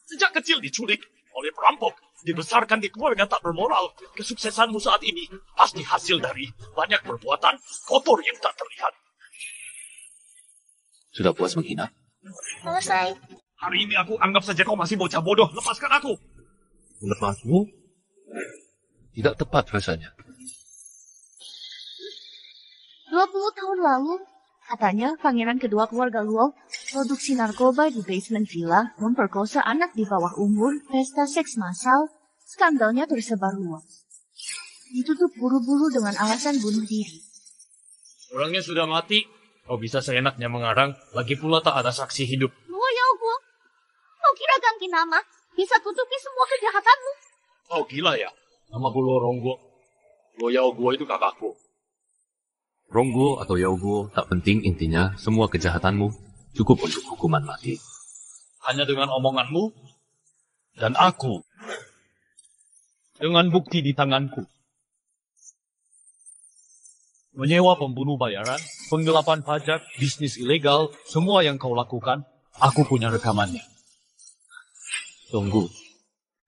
Sejak kecil diculik oleh perampok. Dibesarkan di keluarga tak bermoral, kesuksesanmu saat ini pasti hasil dari banyak perbuatan kotor yang tak terlihat. Sudah puas menghina? Selesai. Hari ini aku anggap saja kau masih bocah bodoh. Lepaskan aku. Lepasmu? Tidak tepat rasanya. 20 tahun lalu, katanya pangeran kedua keluarga Luo produksi narkoba di basement villa, memperkosa anak di bawah umur, pesta seks massal, skandalnya tersebar luas. Ditutup buru-buru dengan alasan bunuh diri. Orangnya sudah mati. Kau bisa seenaknya mengarang, lagi pula tak ada saksi hidup. Luo Yaoguo, kau kira ganti nama bisa tutupi semua kejahatanmu? Kau gila ya? Nama Luo Rongguo. Luo Yaoguo itu kakakku. Rongguo atau Yaoguo tak penting, intinya semua kejahatanmu cukup untuk hukuman mati. Hanya dengan omonganmu dan aku. Dengan bukti di tanganku. Menyewa pembunuh bayaran, penggelapan pajak, bisnis ilegal, semua yang kau lakukan, aku punya rekamannya. Tunggu.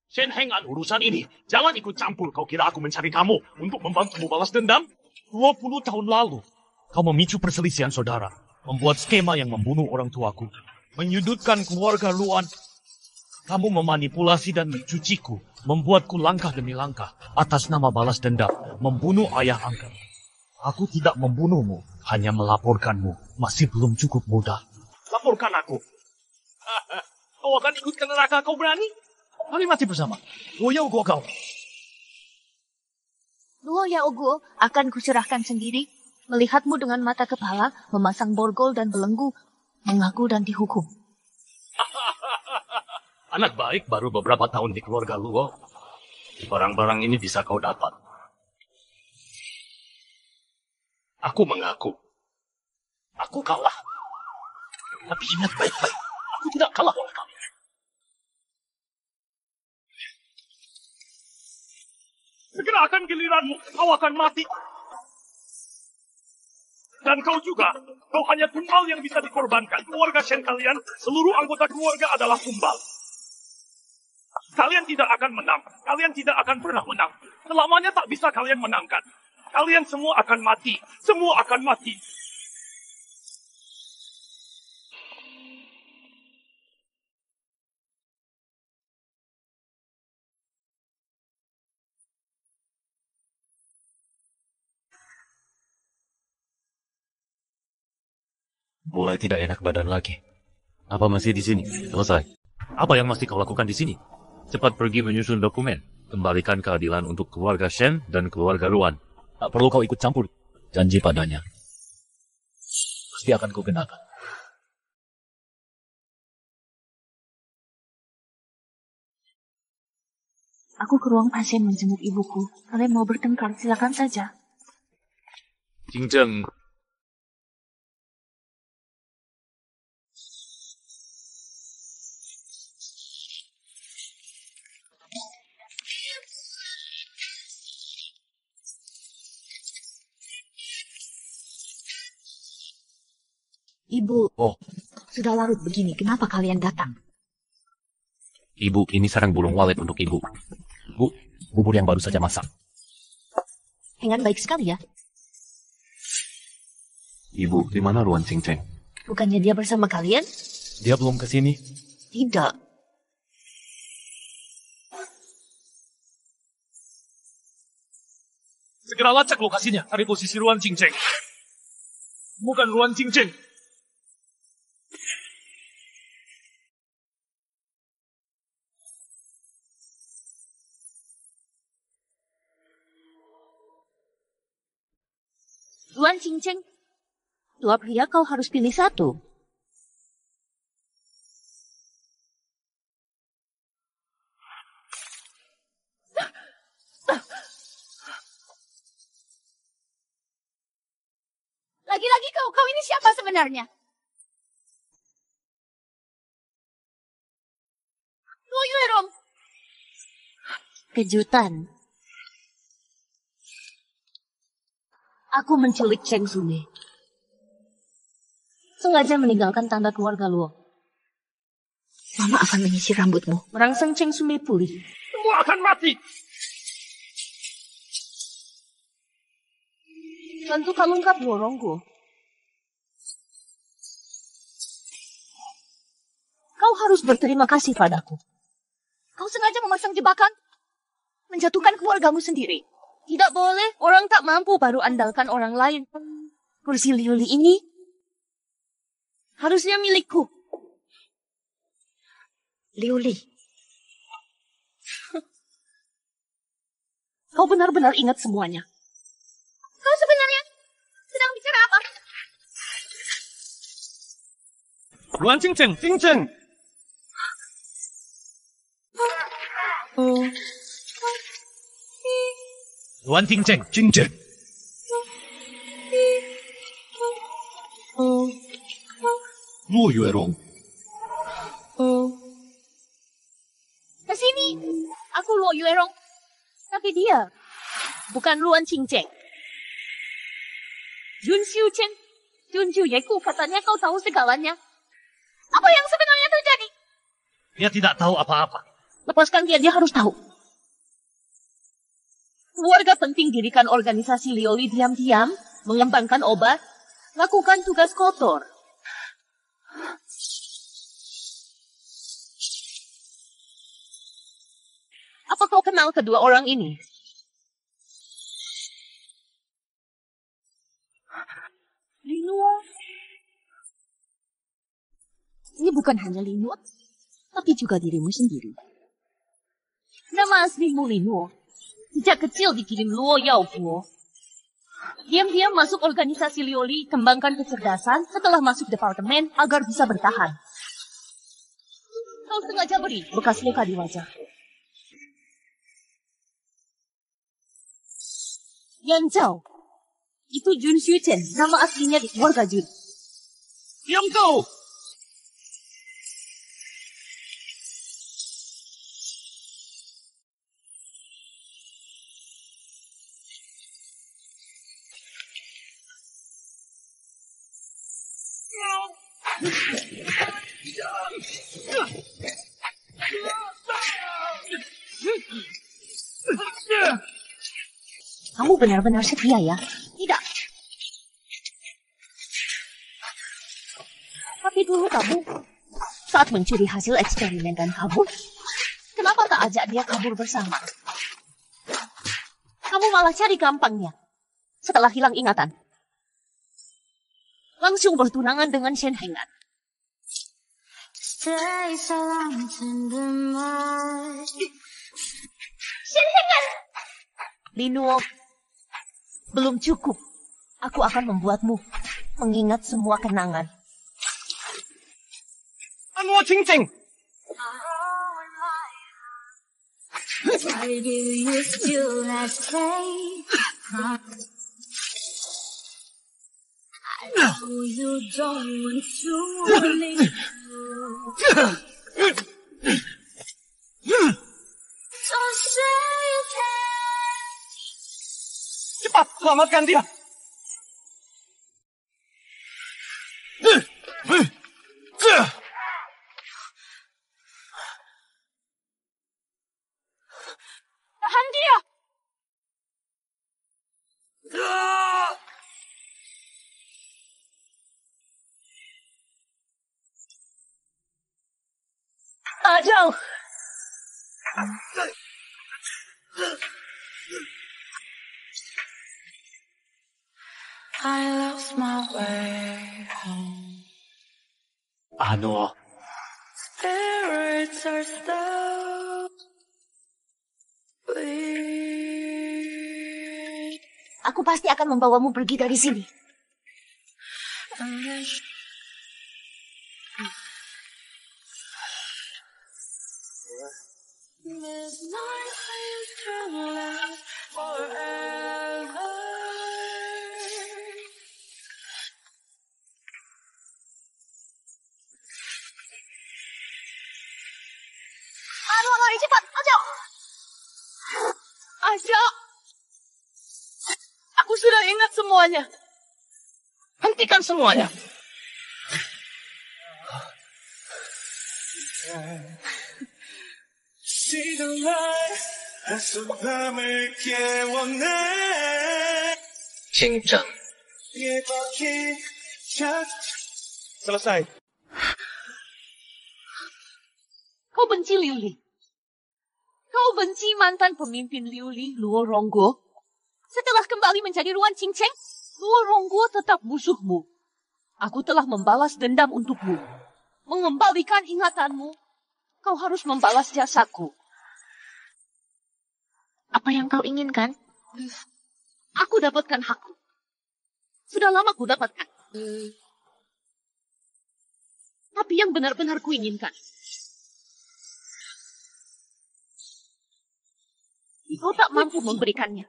Shen Hengan, urusan ini. Jangan ikut campur. Kau kira aku mencari kamu untuk membantumu balas dendam? 20 tahun lalu, kau memicu perselisihan saudara, membuat skema yang membunuh orang tuaku, menyudutkan keluarga Luan. Kamu memanipulasi dan mencuciku, membuatku langkah demi langkah, atas nama balas dendam, membunuh ayah angkat. Aku tidak membunuhmu, hanya melaporkanmu. Masih belum cukup mudah. Laporkan aku. Kau akan ikut ke neraka, kau berani? Mari mati bersama. Luo Yaoguo kau. Luo Yaoguo akan kucerahkan sendiri, melihatmu dengan mata kepala, memasang borgol dan belenggu, mengaku dan dihukum. Anak baik baru beberapa tahun di keluarga Luo. Barang-barang ini bisa kau dapat. Aku mengaku. Aku kalah. Tapi ingat baik-baik. Aku tidak kalah oleh kalian. Segera akan giliranmu. Kau akan mati. Dan kau juga. Kau hanya tumbal yang bisa dikorbankan. Keluarga Shen kalian, seluruh anggota keluarga adalah tumbal. Kalian tidak akan menang. Kalian tidak akan pernah menang. Selamanya tak bisa kalian menangkan. Kalian semua akan mati. Semua akan mati. Mulai tidak enak badan lagi. Apa masih di sini? Selesai. Apa yang mesti kau lakukan di sini? Cepat pergi menyusun dokumen. Kembalikan keadilan untuk keluarga Shen dan keluarga Luan. Tak perlu kau ikut campur. Janji padanya. Pasti akan kau kenakan. Aku ke ruang pasien menjenguk ibuku. Kalian mau bertengkar, silakan saja. Jingjeng. Ibu, sudah larut begini, kenapa kalian datang? Ibu, ini sarang burung walet untuk ibu. Bu, bubur yang baru saja masak. Hengan baik sekali ya. Ibu, di mana Luan Qingcheng? Bukannya dia bersama kalian? Dia belum ke sini. Tidak. Segera lacak lokasinya. Cari posisi Luan Qingcheng. Bukan Luan Qingcheng. Luan Qingcheng, dua pria kau harus pilih satu. Lagi-lagi kau ini siapa sebenarnya? Luo Yuerong. Kejutan. Aku menculik Cheng Sume. Sengaja meninggalkan tanda keluarga Luo. Mama akan menyisir rambutmu, merangsang Cheng Sume pulih. kamu akan mati. Tentu kamu enggak borongku. Kau harus berterima kasih padaku. Kau sengaja memasang jebakan, menjatuhkan keluargamu sendiri. Tidak boleh, orang tak mampu baru andalkan orang lain. Kursi Liuli ini harusnya milikku. Liuli, kau benar-benar ingat semuanya. Kau sebenarnya sedang bicara apa? Luan Qingcheng, Qingcheng. Luan Qingcheng, Qingcheng. Luo Yuerong. Kesini, aku Luo Yuerong. Tapi dia bukan Luan Qingcheng. Jun Xiu Chen, Jun Xiu Yeku katanya kau tahu segalanya. Apa yang sebenarnya terjadi? Dia tidak tahu apa-apa. Lepaskan dia harus tahu. Keluarga penting dirikan organisasi Lioli diam-diam, mengembangkan obat, lakukan tugas kotor. Apa kau kenal kedua orang ini? Linuo. Ini bukan hanya Linuo, tapi juga dirimu sendiri. Nama aslimu Linuo. Sejak kecil dikirim Luo Yaofuo. Diam-diam masuk organisasi Lioli, kembangkan kecerdasan setelah masuk departemen agar bisa bertahan. Kau sengaja beri bekas luka di wajah. Yan Zhao, itu Jun Xiu Chen, nama aslinya di keluarga Jun. Diam kau! Kamu benar-benar setia ya? Tidak. Tapi dulu kamu saat mencuri hasil eksperimen dan kabur, kenapa tak ajak dia kabur bersama? Kamu malah cari gampangnya. Setelah hilang ingatan, langsung bertunangan dengan Shen Hengan. Shen Hengan! Linuo, belum cukup. Aku akan membuatmu mengingat semua kenangan. Luo Qingcheng. Cepat, selamatkan dia. Tahan dia! Ajang! I lost my way home. Ano? Spirits are still bleed. Aku pasti akan membawamu pergi dari sini. Midnight seems to last forever. Aduh, lari cepat, Ajak! Ajak! Aku sudah ingat semuanya. Hentikan semuanya. Cincang. Selesai. Kau benci Liu Li. Kau benci mantan pemimpin Liu Li, Luo Rongguo. Setelah kembali menjadi Ruan Qingcheng, Luo Rongguo tetap musuhmu. Aku telah membalas dendam untukmu. Mengembalikan ingatanmu. Kau harus membalas jasaku. Apa yang kau inginkan? Aku dapatkan hakku. Sudah lama ku dapatkan. Tapi yang benar-benar kuinginkan. Kau tak mampu memberikannya.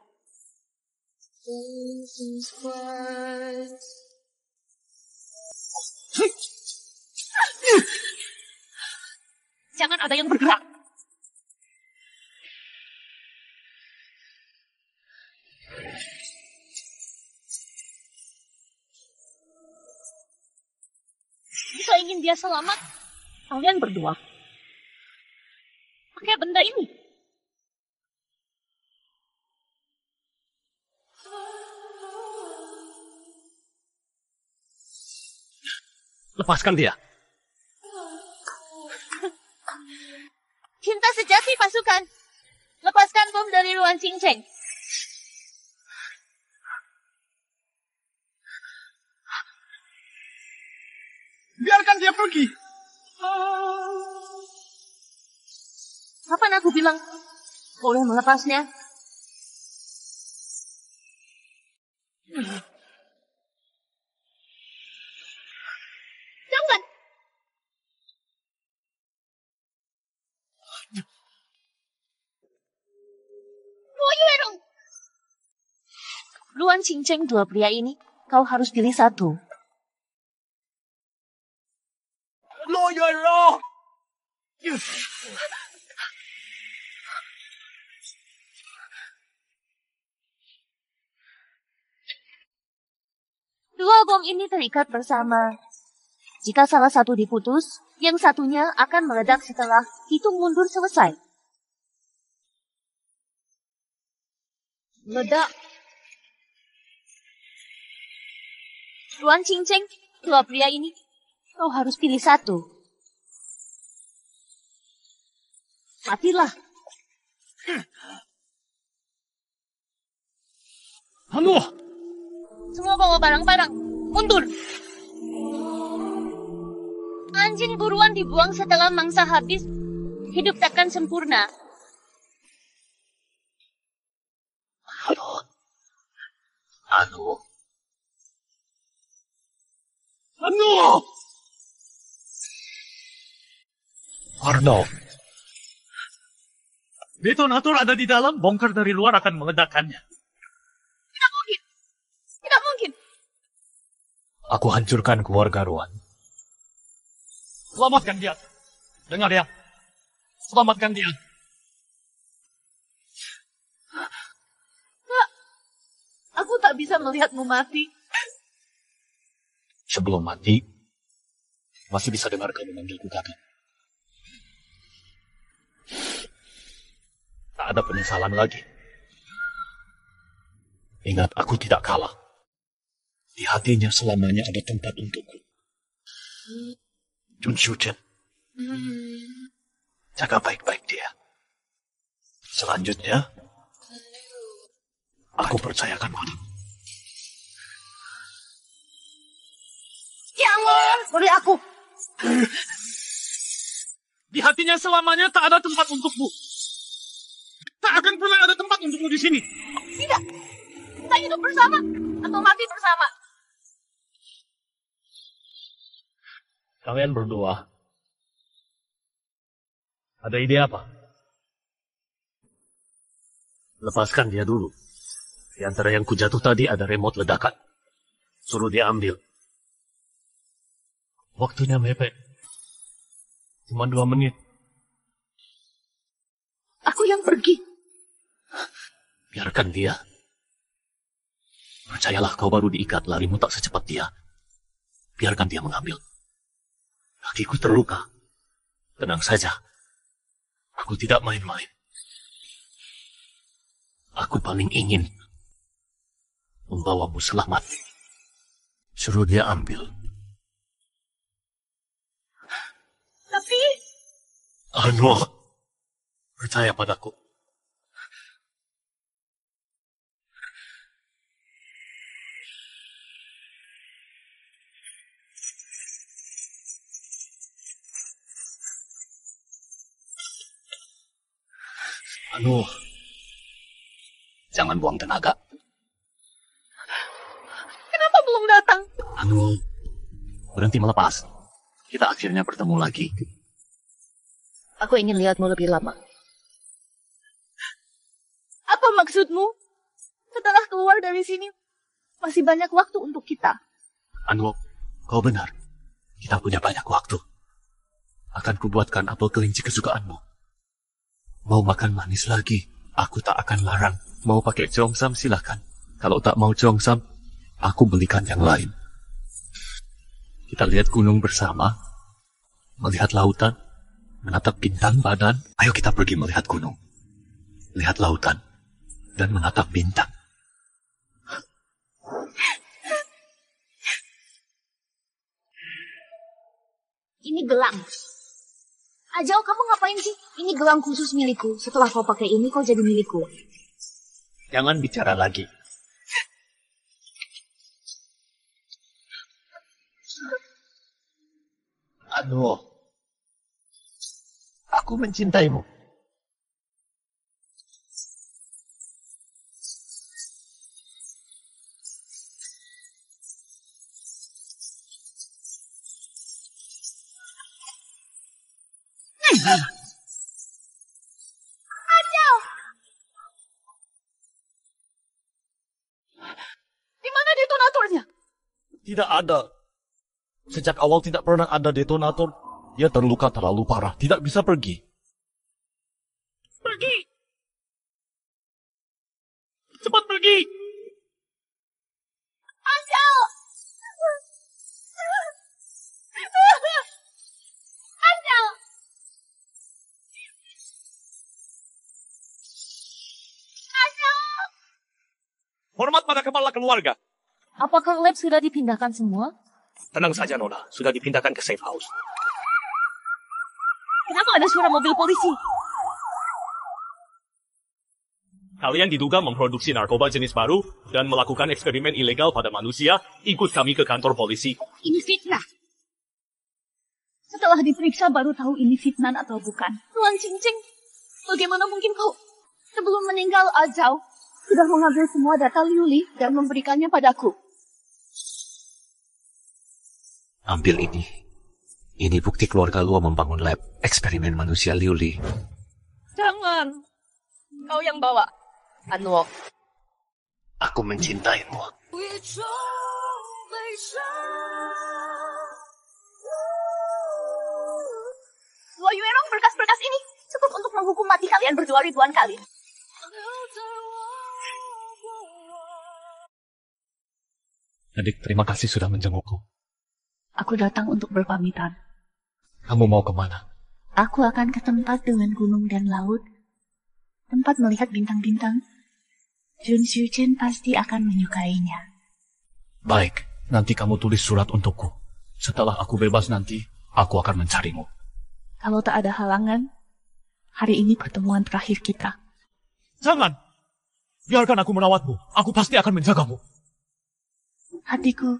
Jangan ada yang bergerak. Jika ingin dia selamat, kalian berdua pakai benda ini. Lepaskan dia. Cinta sejati pasukan. Lepaskan bom dari Ruan Qingcheng. Biarkan dia pergi. Kapan aku bilang boleh melepasnya? Jangan. Ruan Qingcheng, dua pria ini, kau harus pilih satu. Loyero. Dua bom ini terikat bersama. Jika salah satu diputus, yang satunya akan meledak setelah hitung mundur selesai. Meledak. Ruan Qingcheng, dua pria ini, kau harus pilih satu. Matilah. Hanu! Semua bawa barang-barang. Mundur. Anjing buruan dibuang setelah mangsa habis. Hidup takkan sempurna. Anu. Arno. Detonator ada di dalam, bongkar dari luar akan meledakkannya. Tidak mungkin. Tidak mungkin. Aku hancurkan keluarga Ruan. Selamatkan dia. Dengar ya. Selamatkan dia. Kak, aku tak bisa melihatmu mati. Sebelum mati, masih bisa dengar kamu manggilku kakak. Tak ada penyesalan lagi. Ingat, aku tidak kalah. Di hatinya selamanya ada tempat untukku. Jun Shuchen, jaga baik-baik dia. Selanjutnya, aku percayakan padamu. Jangan, beri aku. Di hatinya selamanya tak ada tempat untukmu. Tak akan pernah ada tempat untukmu di sini. Tidak. Kita hidup bersama atau mati bersama. Kalian berdua, ada ide apa? Lepaskan dia dulu. Di antara yang kujatuh tadi ada remote ledakan. Suruh dia ambil. Waktunya mepet. Cuma 2 menit. Aku yang pergi. Biarkan dia. Percayalah, kau baru diikat, larimu tak secepat dia. Biarkan dia mengambil. Kakiku terluka. Tenang saja. Aku tidak main-main. Aku paling ingin membawamu selamat. Suruh dia ambil. Tapi... Anwar, percaya padaku. Anu, jangan buang tenaga. Kenapa belum datang? Anu, berhenti melepas. Kita akhirnya bertemu lagi. Aku ingin lihatmu lebih lama. Apa maksudmu? Setelah keluar dari sini, masih banyak waktu untuk kita. Anu, kau benar. Kita punya banyak waktu. Akan kubuatkan apel kelinci kesukaanmu. Mau makan manis lagi, aku tak akan larang. Mau pakai congsam silahkan. Kalau tak mau congsam, aku belikan yang lain. Kita lihat gunung bersama, melihat lautan, menatap bintang badan. Ayo kita pergi melihat gunung, lihat lautan, dan menatap bintang. Ini gelang. Ajau, kamu ngapain sih? Ini gelang khusus milikku. Setelah kau pakai ini, kau jadi milikku. Jangan bicara lagi. Aduh, aku mencintaimu. Ajau! Di mana detonatornya? Tidak ada. Sejak awal tidak pernah ada detonator. Dia terluka terlalu parah. Tidak bisa pergi. Pergi! Cepat pergi! Ajau! Ajau! Ajau! Hormat pada kepala keluarga. Apakah lab sudah dipindahkan semua? Tenang saja, Nona. Sudah dipindahkan ke safe house. Kenapa ada suara mobil polisi? Kalian diduga memproduksi narkoba jenis baru dan melakukan eksperimen ilegal pada manusia. Ikut kami ke kantor polisi. Ini fitnah. Setelah diperiksa baru tahu ini fitnah atau bukan. Tuan Cincing, bagaimana mungkin kau sebelum meninggal Ajau sudah mengambil semua data Liuli dan memberikannya padaku? Ambil ini. Ini bukti keluarga Luo membangun lab eksperimen manusia Liuli. Jangan. Kau yang bawa. Anwo. Aku mencintaimu. Luo Yuerong, berkas-berkas ini cukup untuk menghukum mati kalian berdua ribuan kali. Adik, terima kasih sudah menjengukku. Aku datang untuk berpamitan. Kamu mau kemana? Aku akan ke tempat dengan gunung dan laut. Tempat melihat bintang-bintang. Jun Xiu Chen pasti akan menyukainya. Baik, nanti kamu tulis surat untukku. Setelah aku bebas nanti, aku akan mencarimu. Kalau tak ada halangan, hari ini pertemuan terakhir kita. Jangan! Biarkan aku merawatmu. Aku pasti akan menjagamu. Hatiku,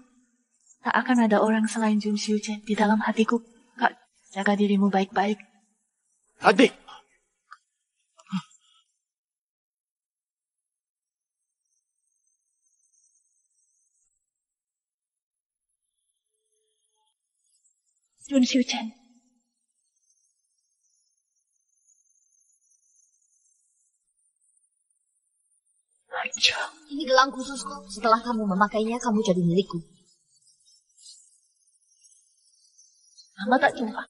tak akan ada orang selain Jun Xiu Chen di dalam hatiku. Kak, jaga dirimu baik-baik. Adik! Jun Xiu Chen. Ini gelang khususku. Setelah kamu memakainya, kamu jadi milikku. Lama tak jumpa.